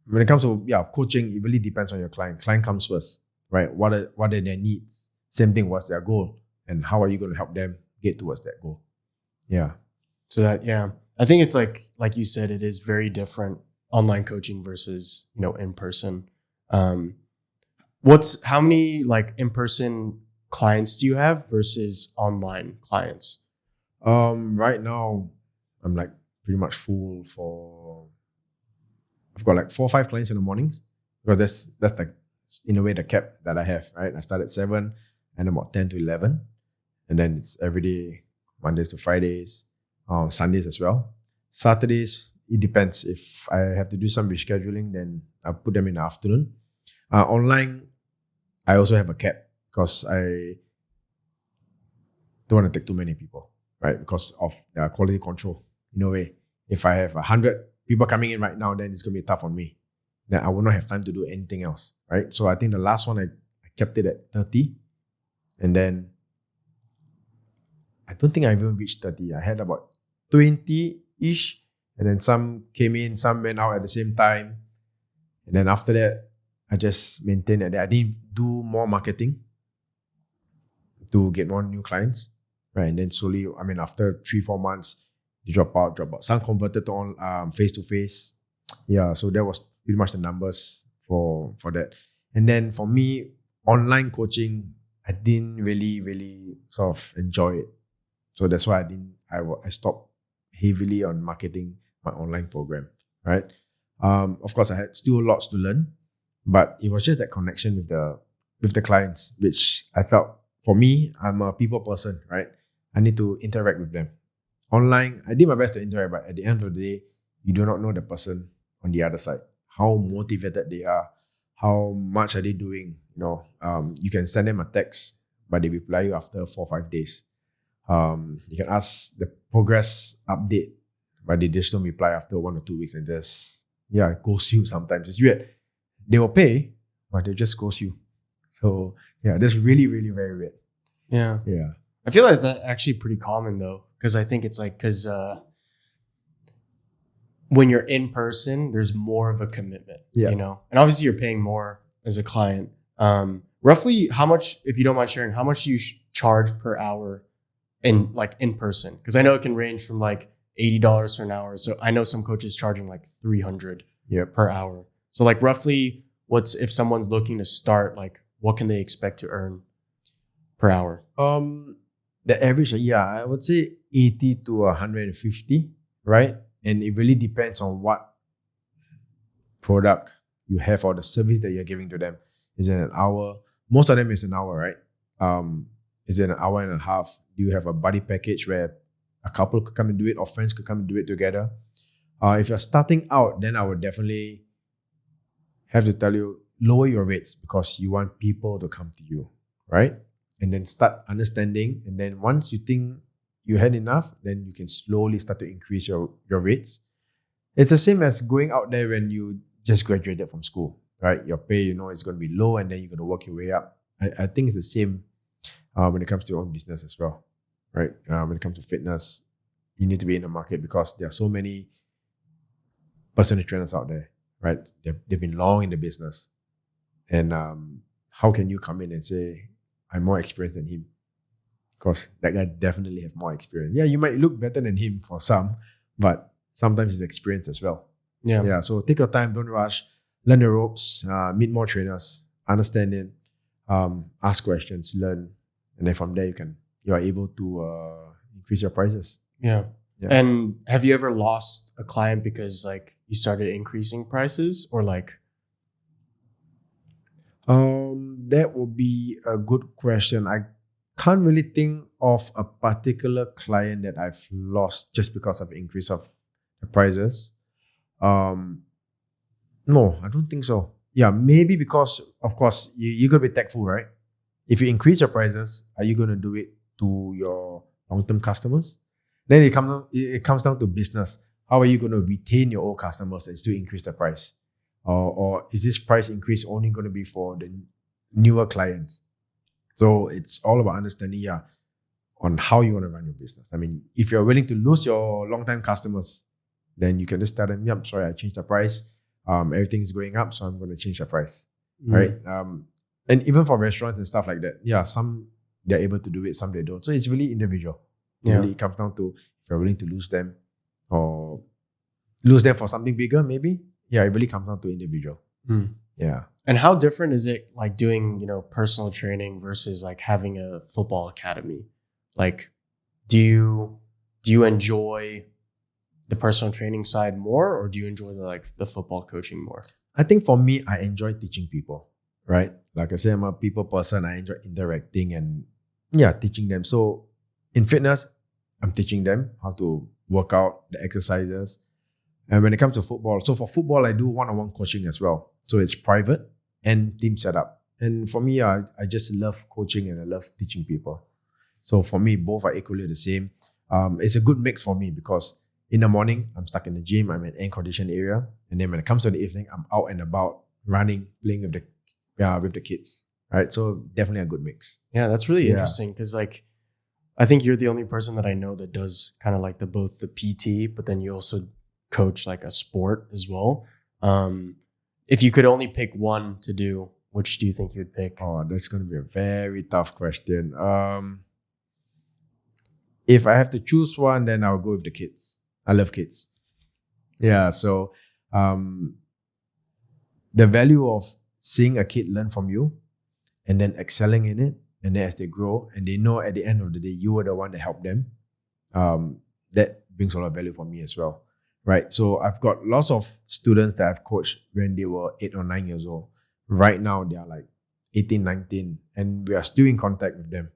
when it comes to coaching, it really depends on your client. Client comes first, right? What are their needs? Same thing, what's their goal? And how are you going to help them get towards that goal? Yeah. So I think it's like you said, it is very different online coaching versus, in person. How many like in-person clients do you have versus online clients? Right now I'm like pretty much full I've got like 4 or 5 clients in the mornings because that's like in a way the cap that I have, right? I start at 7 and about 10 to 11. And then it's every day, Mondays to Fridays, Sundays as well. Saturdays, it depends. If I have to do some rescheduling, then I put them in the afternoon. Online, I also have a cap because I don't want to take too many people, right? Because of the quality control. In a way, if I have 100 people coming in right now, then it's going to be tough on me. Then I will not have time to do anything else, right? So I think the last one, I kept it at 30. And then I don't think I even reached 30. I had about 20-ish. And then some came in, some went out at the same time. And then after that, I just maintained that I didn't do more marketing to get more new clients, right? And then slowly, after 3-4 months, they drop out. Some converted to on face-to-face. Yeah, so that was pretty much the numbers for that. And then for me, online coaching, I didn't really sort of enjoy it. So that's why I stopped heavily on marketing my online program, right? Of course, I had still lots to learn, but it was just that connection with the clients, which I felt, for me, I'm a people person, right? I need to interact with them. Online, I did my best to interact, but at the end of the day, you do not know the person on the other side, how motivated they are, how much are they doing. You can send them a text, but they reply you after 4 or 5 days. You can ask the progress update, but they just don't reply after 1 or 2 weeks and just ghost you sometimes. It's weird. They will pay, but they just ghost you. So that's really, really very weird. Yeah. Yeah. I feel like it's actually pretty common though, because I think it's because when you're in person, there's more of a commitment, and obviously you're paying more as a client. Roughly how much, if you don't mind sharing, how much do you charge per hour in person? Because I know it can range from like $80 for an hour. So I know some coaches charging like $300 per hour. So like roughly if someone's looking to start, like what can they expect to earn per hour? The average, I would say 80 to 150, right? And it really depends on what product you have or the service that you're giving to them. Is it an hour? Most of them is an hour, right? Is it an hour and a half? Do you have a buddy package where a couple could come and do it or friends could come and do it together? If you're starting out, then I would definitely have to tell you, lower your rates because you want people to come to you, right? And then start understanding. And then once you think you had enough, then you can slowly start to increase your rates. It's the same as going out there when you just graduated from school, right? Your pay, is going to be low and then you're going to work your way up. I think it's the same when it comes to your own business as well, right? When it comes to fitness, you need to be in the market because there are so many personal trainers out there, right? They've been long in the business. And how can you come in and say, I'm more experienced than him? Because that guy definitely has more experience. Yeah, you might look better than him for some, but sometimes it's experience as well. Yeah. So take your time, don't rush. learn the ropes, meet more trainers, understand it, ask questions, learn, and then from there you are able to increase your prices. Yeah. Yeah. And have you ever lost a client because like you started increasing prices or like? That would be a good question. I can't really think of a particular client that I've lost just because of increase of the prices. No, I don't think so. Yeah, maybe because of course you gotta be tactful, right? If you increase your prices, are you gonna do it to your long-term customers? Then it comes down to business. How are you gonna retain your old customers and still increase the price? Or is this price increase only gonna be for the newer clients? So it's all about understanding, on how you want to run your business. I mean, if you're willing to lose your long-time customers, then you can just tell them, yeah, I'm sorry, I changed the price. Everything is going up, so I'm going to change the price, right? And even for restaurants and stuff like that, some they're able to do it, some they don't. So it's really individual. Really, it comes down to if you're willing to lose them or lose them for something bigger, maybe. Yeah, it really comes down to individual. Yeah. And how different is it like doing, personal training versus like having a football academy? Like, do you enjoy the personal training side more, or do you enjoy the football coaching more? I think for me, I enjoy teaching people, right? Like I say, I'm a people person. I enjoy interacting and teaching them. So in fitness, I'm teaching them how to work out the exercises. And when it comes to football, so for football, I do one-on-one coaching as well. So it's private and team setup. And for me, I just love coaching and I love teaching people. So for me, both are equally the same. It's a good mix for me because in the morning, I'm stuck in the gym. I'm in an air-conditioned area. And then when it comes to the evening, I'm out and about, running, playing with the kids. Right? So definitely a good mix. Yeah, that's really interesting because like, I think you're the only person that I know that does kind of like both the PT, but then you also coach like a sport as well. If you could only pick one to do, which do you think you'd pick? Oh, that's going to be a very tough question. If I have to choose one, then I'll go with the kids. I love kids. Yeah, so the value of seeing a kid learn from you and then excelling in it, and then as they grow and they know at the end of the day, you were the one that helped them, that brings a lot of value for me as well. Right. So I've got lots of students that I've coached when they were 8 or 9 years old. Right now, they are like 18, 19, and we are still in contact with them.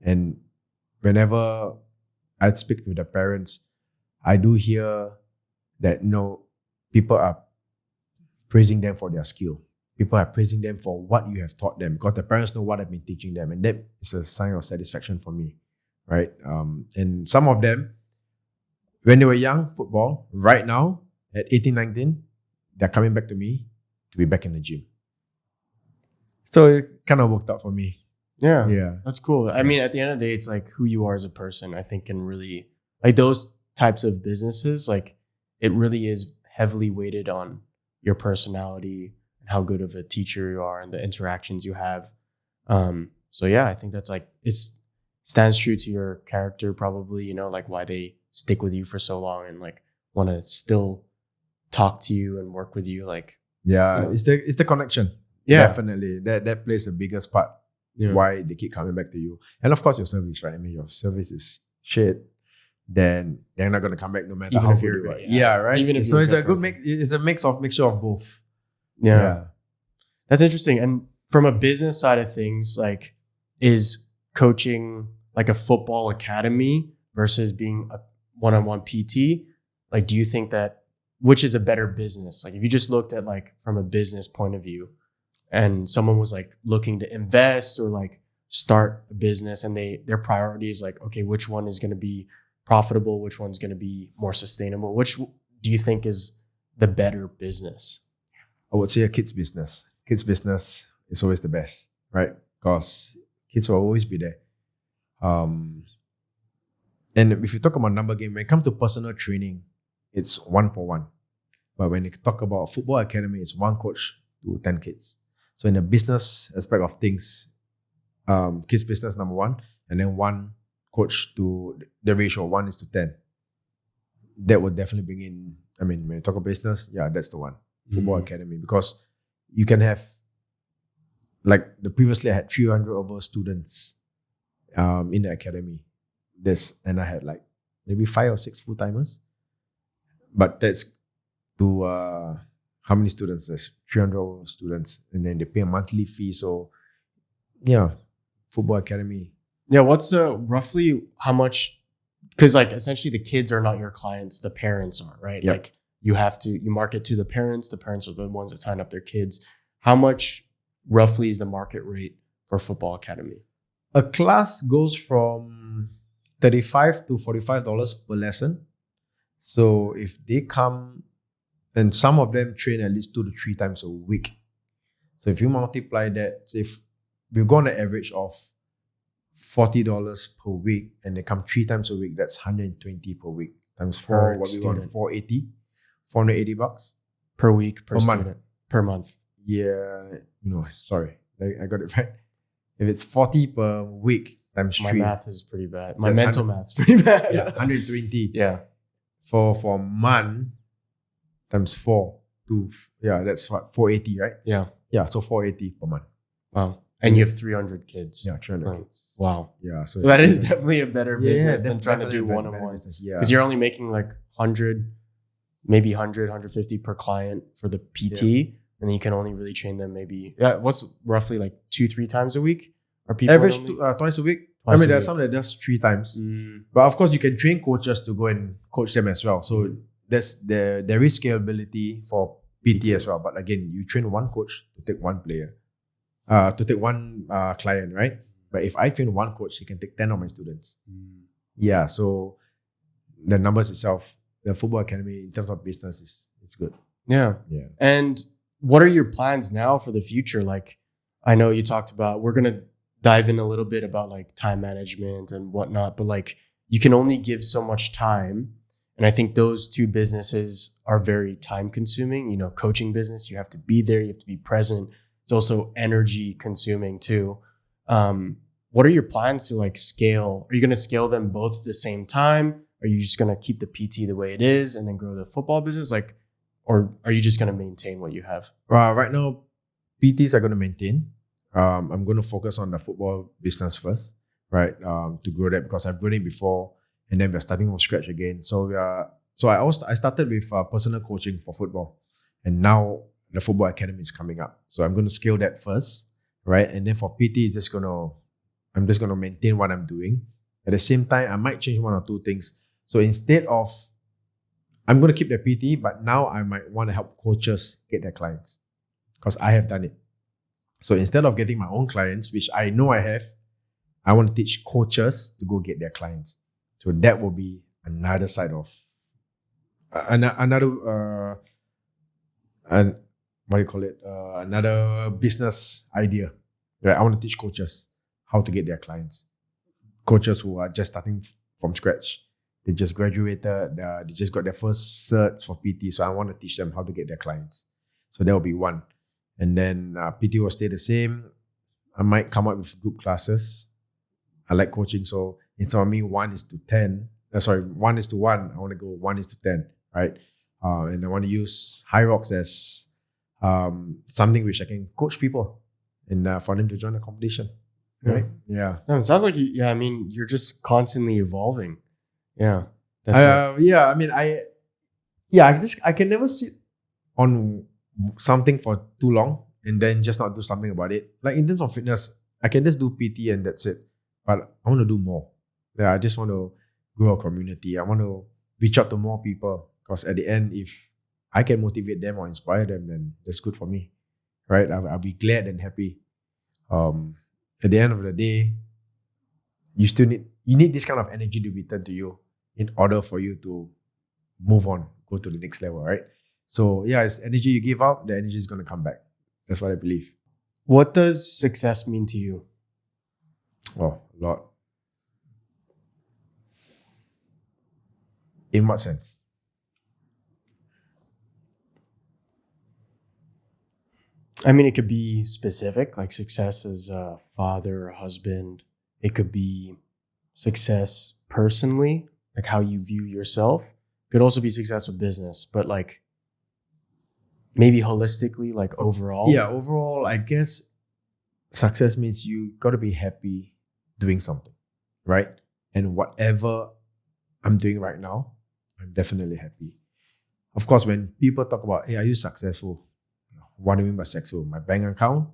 And whenever I speak with the parents, I do hear that, people are praising them for their skill. People are praising them for what you have taught them because the parents know what I've been teaching them. And that is a sign of satisfaction for me. Right. And some of them, when they were young, football, right now, at 18, 19, they're coming back to me to be back in the gym. So it kind of worked out for me. Yeah. That's cool. I mean, at the end of the day, it's like who you are as a person, I think can really, like those types of businesses, like it really is heavily weighted on your personality and how good of a teacher you are and the interactions you have. So yeah, I think that's like, it stands true to your character probably, like why they stick with you for so long and like want to still talk to you and work with you. Like, it's the connection. Yeah, definitely. That plays the biggest part. Why they keep coming back to you, and of course your service, right? I mean, your service is shit. Then they're not gonna come back no matter even how if good you're you are. good, Yeah, right. Even if so you're it's a good person. mix. It's a mixture of both. Yeah, that's interesting. And from a business side of things, like, is coaching like a football academy versus being a one-on-one PT? Like, do you think that which is a better business? Like, if you just looked at like from a business point of view, and someone was like looking to invest or like start a business, and their priority is like, okay, which one is going to be profitable? Which one's going to be more sustainable? Which do you think is the better business? I would say a kid's business. Kids business is always the best, right? Because kids will always be there. And if you talk about number game, when it comes to personal training, it's 1-for-1. But when you talk about football academy, it's 1 coach to 10 kids. So in the business aspect of things, kids business number 1, and then 1 coach to the ratio 1:10. That would definitely bring in. I mean, when you talk about business, that's the one. football academy, because you can have, like previously I had 300 over students in the academy. And I had like maybe 5 or 6 full-timers. But that's to how many students? There's 300 over students, and then they pay a monthly fee. So yeah, football academy. Yeah, what's roughly how much? Because like essentially the kids are not your clients, the parents are, right? Yep. Like you market to the parents. The parents are the ones that sign up their kids. How much roughly is the market rate for football academy? A class goes from $35 to $45 per lesson. So if they come, and some of them train at least 2 to 3 times a week. So if you multiply that, if we've gone an average of $40 per week, and they come 3 times a week, that's $120 per week. Times 4, Per what we student. want, $480 Per week, per month. student, per month. Yeah, sorry, I got it right. If it's 40 per week times My 3, math is pretty bad. My That's mental math's pretty bad. yeah, 120. Yeah. For a month times 4 to, that's what, 480, right? Yeah. Yeah, so 480 per month. Wow. And you have 300 kids. Yeah, 300 Oh. kids. Wow. Yeah, So that is definitely a better business than trying to definitely do a one-on-one. business, yeah. Because you're only making like 100, maybe 100, 150 per client for the PT. And then you can only really train them maybe, what's roughly like 2-3 times a week? Are people Average normally- twice a week. Twice a there's week. some that does 3 times. Mm. But of course, you can train coaches to go and coach them as well. So there is scalability for PT as well. But again, you train one coach to take one player, to take one client, right? But if I train one coach, he can take 10 of my students. Mm. Yeah, so the numbers itself, the football academy in terms of business is good. Yeah. Yeah. And what are your plans now for the future? Like, I know you talked about, we're going to dive in a little bit about like time management and whatnot, but like you can only give so much time. And I think those two businesses are very time consuming. Coaching business, you have to be there, you have to be present. It's also energy consuming too. What are your plans to like scale? Are you going to scale them both at the same time? Are you just going to keep the PT the way it is and then grow the football business? Or are you just going to maintain what you have? Right now, PTs are going to maintain. I'm going to focus on the football business first, right? To grow that, because I've grown it before, and then we're starting from scratch again. So I started with personal coaching for football, and now the football academy is coming up. So I'm going to scale that first, right? And then for PT, I'm just going to maintain what I'm doing. At the same time, I might change 1 or 2 things. So instead of, I'm going to keep the PT, but now I might want to help coaches get their clients, because I have done it. So instead of getting my own clients, which I know I have, I want to teach coaches to go get their clients. So that will be another side of another business idea. Right? I want to teach coaches how to get their clients. Coaches who are just starting from scratch. They just graduated, they just got their first certs for PT. So I want to teach them how to get their clients. So that will be one. And then PT will stay the same. I might come up with group classes. I like coaching, so instead of me 1:10, 1:1, I want to go 1:10, right? And I want to use High Rocks as something which I can coach people and for them to join the competition, right? Yeah. No, it sounds like you're just constantly evolving. Yeah. I can never sit on something for too long and then just not do something about it. Like in terms of fitness, I can just do PT and that's it. But I want to do more. Yeah, I just want to grow a community. I want to reach out to more people, because at the end, if I can motivate them or inspire them, then that's good for me, right? I'll be glad and happy. At the end of the day, you need this kind of energy to return to you in order for you to move on, go to the next level, right? So yeah, it's energy you give out, the energy is going to come back. That's what I believe. What does success mean to you? Oh, a lot. In what sense? I mean, it could be specific, like success as a father, a husband. It could be success personally, like how you view yourself. It could also be success with business, but like, Maybe holistically, like overall. Yeah, overall, I guess success means you got to be happy doing something, right? And whatever I'm doing right now, I'm definitely happy. Of course, when people talk about, hey, are you successful? What do you mean by successful? My bank account,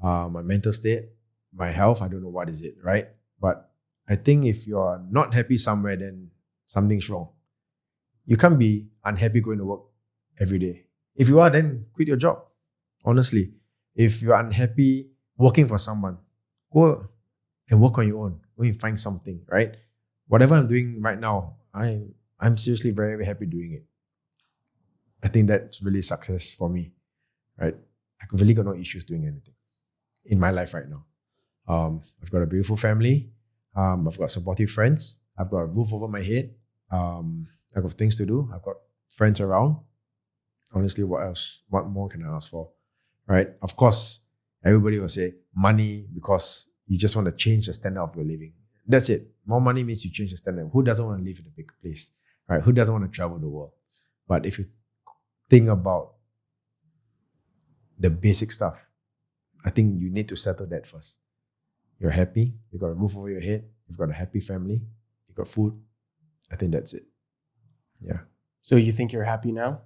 my mental state, my health, I don't know what is it, right? But I think if you're not happy somewhere, then something's wrong. You can't be unhappy going to work every day. If you are, then quit your job. Honestly, if you're unhappy working for someone, go and work on your own. Go and find something, right? Whatever I'm doing right now, I'm seriously very, very happy doing it. I think that's really success for me, right? I really got no issues doing anything in my life right now. I've got a beautiful family. I've got supportive friends. I've got a roof over my head. I've got things to do. I've got friends around. Honestly, what else? What more can I ask for? Right? Of course, everybody will say money because you just want to change the standard of your living. That's it. More money means you change the standard. Who doesn't want to live in a big place? Right? Who doesn't want to travel the world? But if you think about the basic stuff, I think you need to settle that first. You're happy. You've got a roof over your head. You've got a happy family. You've got food. I think that's it. Yeah. So you think you're happy now?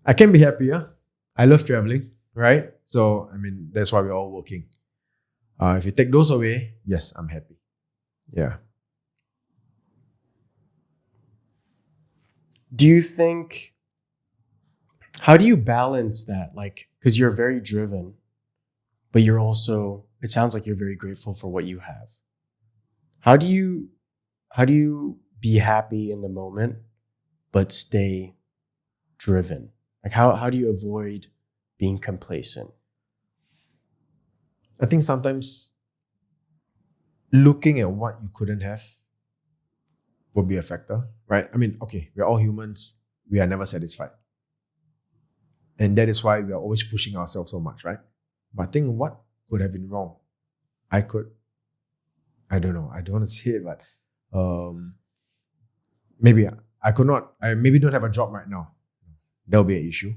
I can be happier. I love traveling, right? So, I mean, that's why we're all working. If you take those away, yes, I'm happy. Yeah. Do you think, how do you balance that? Like, because you're very driven, but you're also, it sounds like you're very grateful for what you have. How do you be happy in the moment, but stay driven? Like how do you avoid being complacent? I think sometimes looking at what you couldn't have will be a factor, right? I mean, okay, we're all humans. We are never satisfied. And that is why we are always pushing ourselves so much, right? But think what could have been wrong? I don't know. I don't want to say it, but maybe I maybe don't have a job right now. There'll be an issue.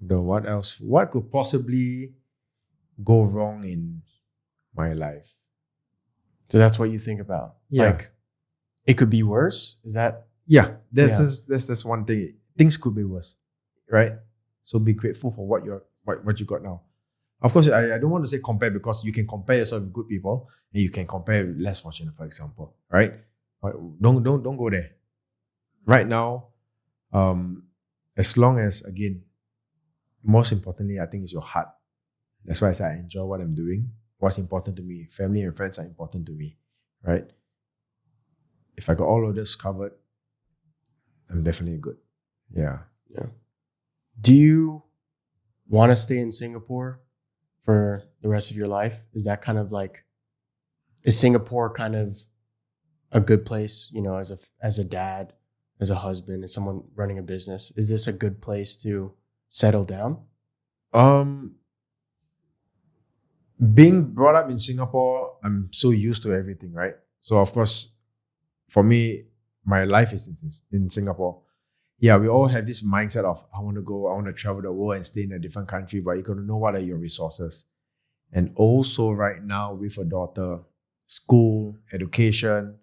What else? What could possibly go wrong in my life? So that's what you think about. Yeah. Like it could be worse. Is that? Yeah, that's one thing. Things could be worse, right? So be grateful for what you got now. Of course, I don't want to say compare because you can compare yourself with good people and you can compare with less fortunate, for example, right? But don't go there. Right now, as long as again, most importantly, I think is your heart. That's why I say I enjoy what I'm doing. What's important to me, family and friends are important to me, right? If I got all of this covered, I'm definitely good. Yeah. Yeah. Do you want to stay in Singapore for the rest of your life? Is that kind of like, is Singapore kind of a good place, you know, as a dad, as a husband, as someone running a business? Is this a good place to settle down? Being brought up in Singapore, I'm so used to everything, right? So of course, for me, my life is in Singapore. Yeah, we all have this mindset of I want to travel the world and stay in a different country, but you got to know what are your resources. And also right now with a daughter, school, education,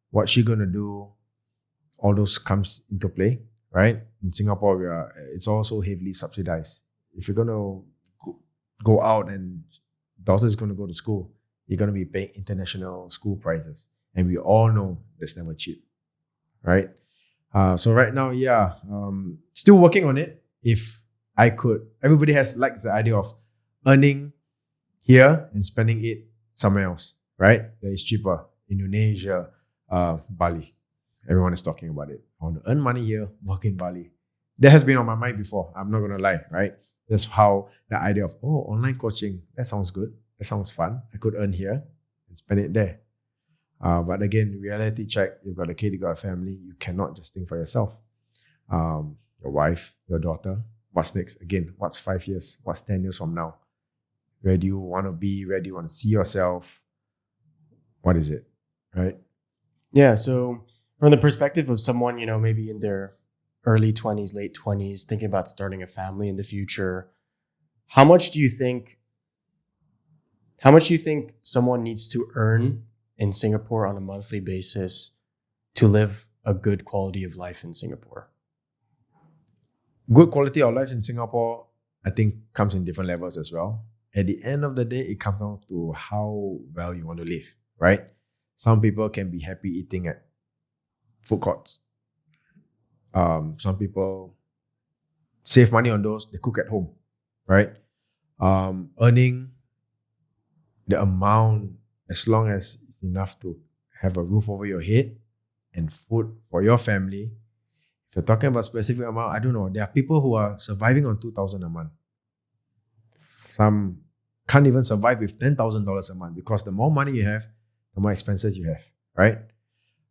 what she gonna do, all those comes into play, right? In Singapore, it's also heavily subsidized. If you're gonna go out and daughter's gonna go to school, you're gonna be paying international school prices. And we all know that's never cheap, right? So right now, still working on it. If I could, everybody has like the idea of earning here and spending it somewhere else, right? That is cheaper. Indonesia, Bali. Everyone is talking about it. I want to earn money here, work in Bali. That has been on my mind before. I'm not gonna lie, right? That's how the idea of online coaching, that sounds good. That sounds fun. I could earn here and spend it there. But again, reality check, you've got a kid, you've got a family, you cannot just think for yourself. Your wife, your daughter, what's next? Again, what's 5 years? What's 10 years from now? Where do you want to be? Where do you want to see yourself? What is it? right? Yeah. So from the perspective of someone, maybe in their early 20s, late 20s, thinking about starting a family in the future, how much do you think someone needs to earn in Singapore on a monthly basis to live a good quality of life in Singapore? Good quality of life in Singapore, I think, comes in different levels as well. At the end of the day, it comes down to how well you want to live, right? Some people can be happy eating at food courts. Some people save money on those, they cook at home, right? Earning the amount as long as it's enough to have a roof over your head and food for your family. If you're talking about specific amount, I don't know. There are people who are surviving on 2,000 a month. Some can't even survive with $10,000 a month because the more money you have, the more expenses you have, right?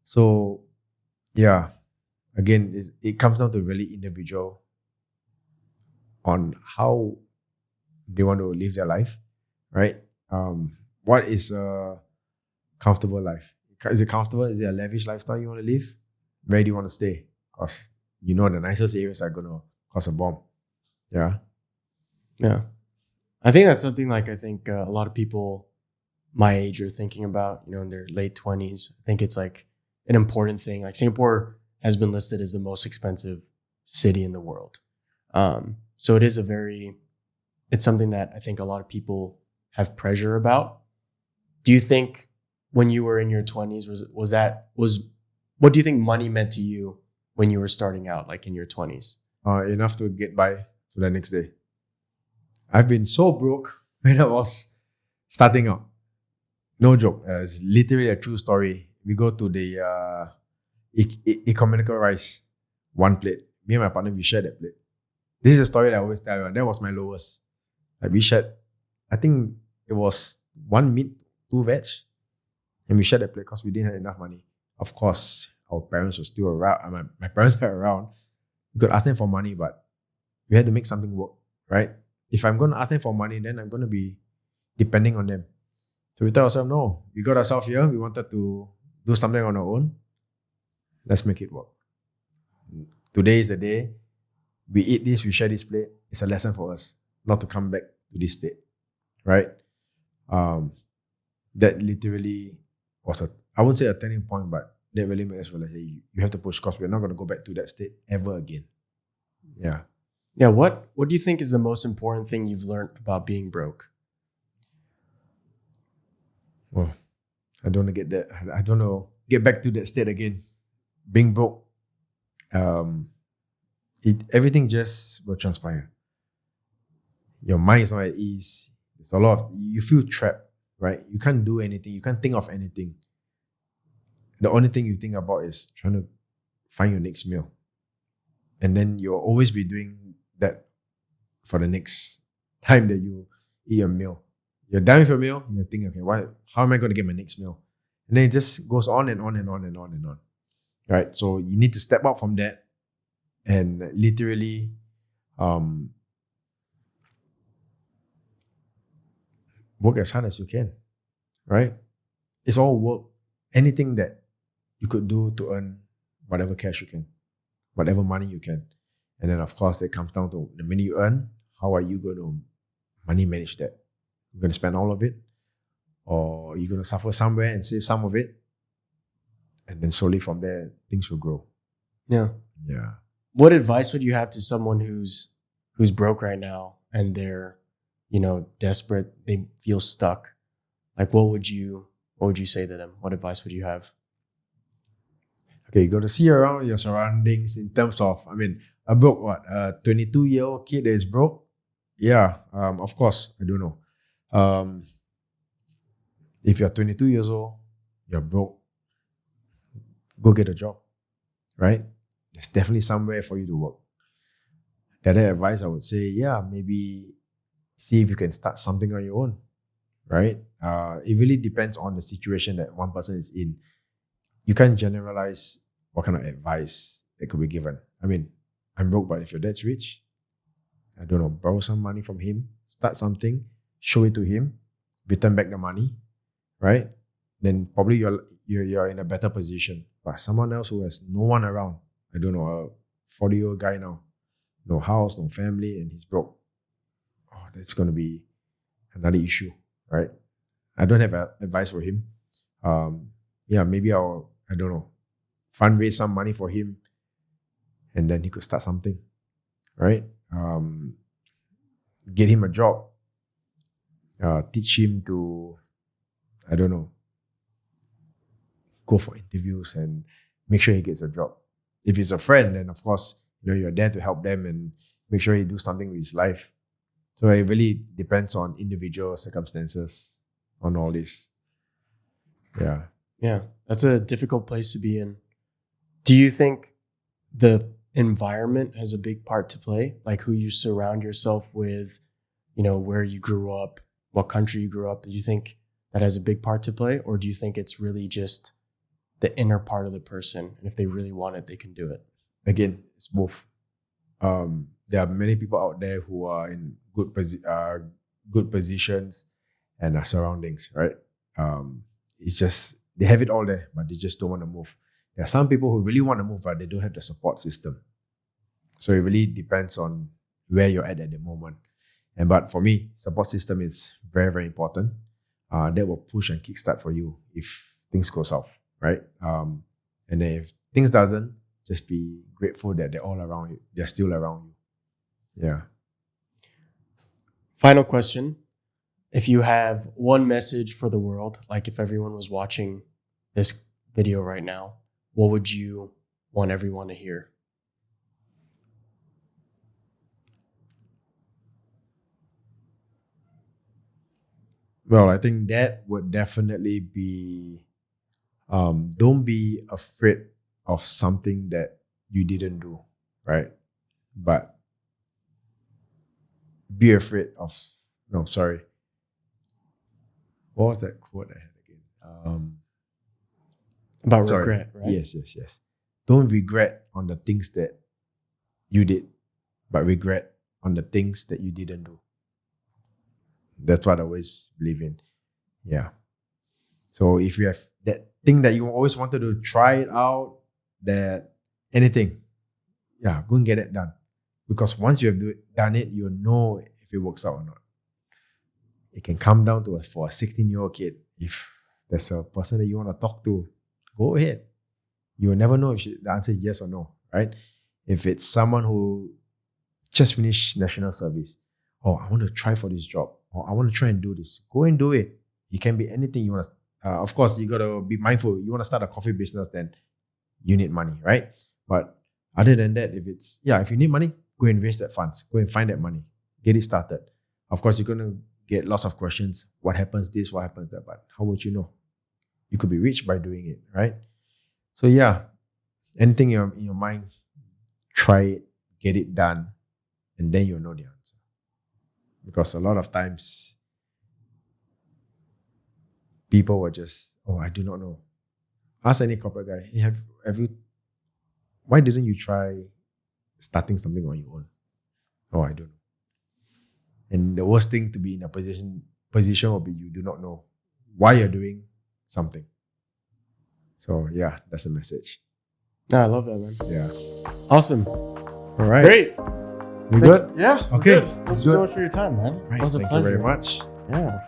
So, yeah, again, it comes down to really individual on how they want to live their life, right? What is a comfortable life? Is it comfortable? Is it a lavish lifestyle you want to live? Where do you want to stay? Because the nicest areas are going to cost a bomb. Yeah. Yeah. I think that's something a lot of people my age are thinking about, in their late 20s. I think it's an important thing. Singapore has been listed as the most expensive city in the world. So it's something that I think a lot of people have pressure about. Do you think when you were in your 20s, what do you think money meant to you when you were starting out, in your 20s? Enough to get by for the next day. I've been so broke when I was starting out. No joke. It's literally a true story. We go to the economical rice, one plate. Me and my partner, we shared that plate. This is a story that I always tell you. That was my lowest. We shared, I think it was 1 meat, 2 veg. And we shared that plate because we didn't have enough money. Of course, our parents were still around. My parents were around. We could ask them for money, but we had to make something work, right? If I'm going to ask them for money, then I'm going to be depending on them. So we tell ourselves, no, we got ourselves here. We wanted to do something on our own. Let's make it work. Today is the day. We eat this, we share this plate. It's a lesson for us not to come back to this state, right? That literally was I wouldn't say a turning point, but that really made us realize you have to push because we're not going to go back to that state ever again. Yeah. Yeah. What do you think is the most important thing you've learned about being broke? Well, I don't want to get that. I don't know. Get back to that state again. Being broke. Everything just will transpire. Your mind is not at ease. There's a lot of, you feel trapped, right? You can't do anything. You can't think of anything. The only thing you think about is trying to find your next meal. And then you'll always be doing that for the next time that you eat a meal. You're done with your meal, you're thinking, okay, how am I going to get my next meal? And then it just goes on and on and on and on and on. Right? So you need to step out from that and literally work as hard as you can. Right? It's all work. Anything that you could do to earn whatever cash you can, whatever money you can. And then of course it comes down to the minute you earn, how are you going to money manage that? You're going to spend all of it, or you're going to suffer somewhere and save some of it, and then slowly from there things will grow. Yeah. What advice would you have to someone who's broke right now and they're desperate, they feel stuck? What would you say to them? What advice would you have? Okay, you got to see around your surroundings in terms of, a broke a 22-year-old kid that is broke? Yeah, of course, I don't know. If you're 22 years old, you're broke, go get a job, right? There's definitely somewhere for you to work. The other advice I would say, maybe see if you can start something on your own, right? It really depends on the situation that one person is in. You can't generalize what kind of advice that could be given. I'm broke, but if your dad's rich, I don't know, borrow some money from him, start something, show it to him, return back the money, right? then probably you're in a better position. But someone else who has no one around, I don't know, a 40-year-old guy now, no house, no family, and he's broke. Oh, that's going to be another issue, right? I don't have advice for him. Maybe I don't know, fundraise some money for him, and then he could start something, right? Get him a job, teach him to, I don't know, go for interviews and make sure he gets a job. If he's a friend, then of course, you're there to help them and make sure he do something with his life. So it really depends on individual circumstances on all this. Yeah. Yeah, that's a difficult place to be in. Do you think the environment has a big part to play? Like who you surround yourself with, where you grew up, what country you grew up. Do you think that has a big part to play? Or do you think it's really just the inner part of the person? And if they really want it, they can do it. Again, it's both. There are many people out there who are in good positions and surroundings, right? It's just, they have it all there, but they just don't want to move. There are some people who really want to move, but they don't have the support system. So it really depends on where you're at the moment. But for me, support system is very, very important. That will push and kickstart for you if things go south, right? And then if things doesn't, just be grateful that they're all around you. They're still around you. Yeah. Final question. If you have one message for the world, like if everyone was watching this video right now, what would you want everyone to hear? Well, I think that would definitely be, don't be afraid of something that you didn't do, right? But be afraid of, no, sorry. What was that quote I had again? About regret, right? Yes. Don't regret on the things that you did, but regret on the things that you didn't do. That's what I always believe in. Yeah. So if you have that thing that you always wanted to try it out, that anything, go and get it done. Because once you have done it, you'll know if it works out or not. It can come down to for a 16-year-old kid. If there's a person that you want to talk to, go ahead. You will never know if the answer is yes or no, right? If it's someone who just finished national service, I want to try for this job, or I want to try and do this, go and do it. It can be anything you want to. Of course, you got to be mindful. You want to start a coffee business, then you need money, right? But other than that, if you need money, go invest that funds. Go and find that money. Get it started. Of course, you're going to get lots of questions. What happens this? What happens that? But how would you know? You could be rich by doing it, right? So anything in your mind, try it, get it done, and then you'll know the answer. Because a lot of times, people were just, I do not know. Ask any corporate guy, why didn't you try starting something on your own? I don't know. And the worst thing to be in a position will be you do not know why you're doing something. So that's the message. No, I love that, man. Yeah. Awesome. All right. Great. We good? Yeah. Okay. Good. Thank you so much for your time, man. Right. It was a Thank pleasure. you very much. Yeah.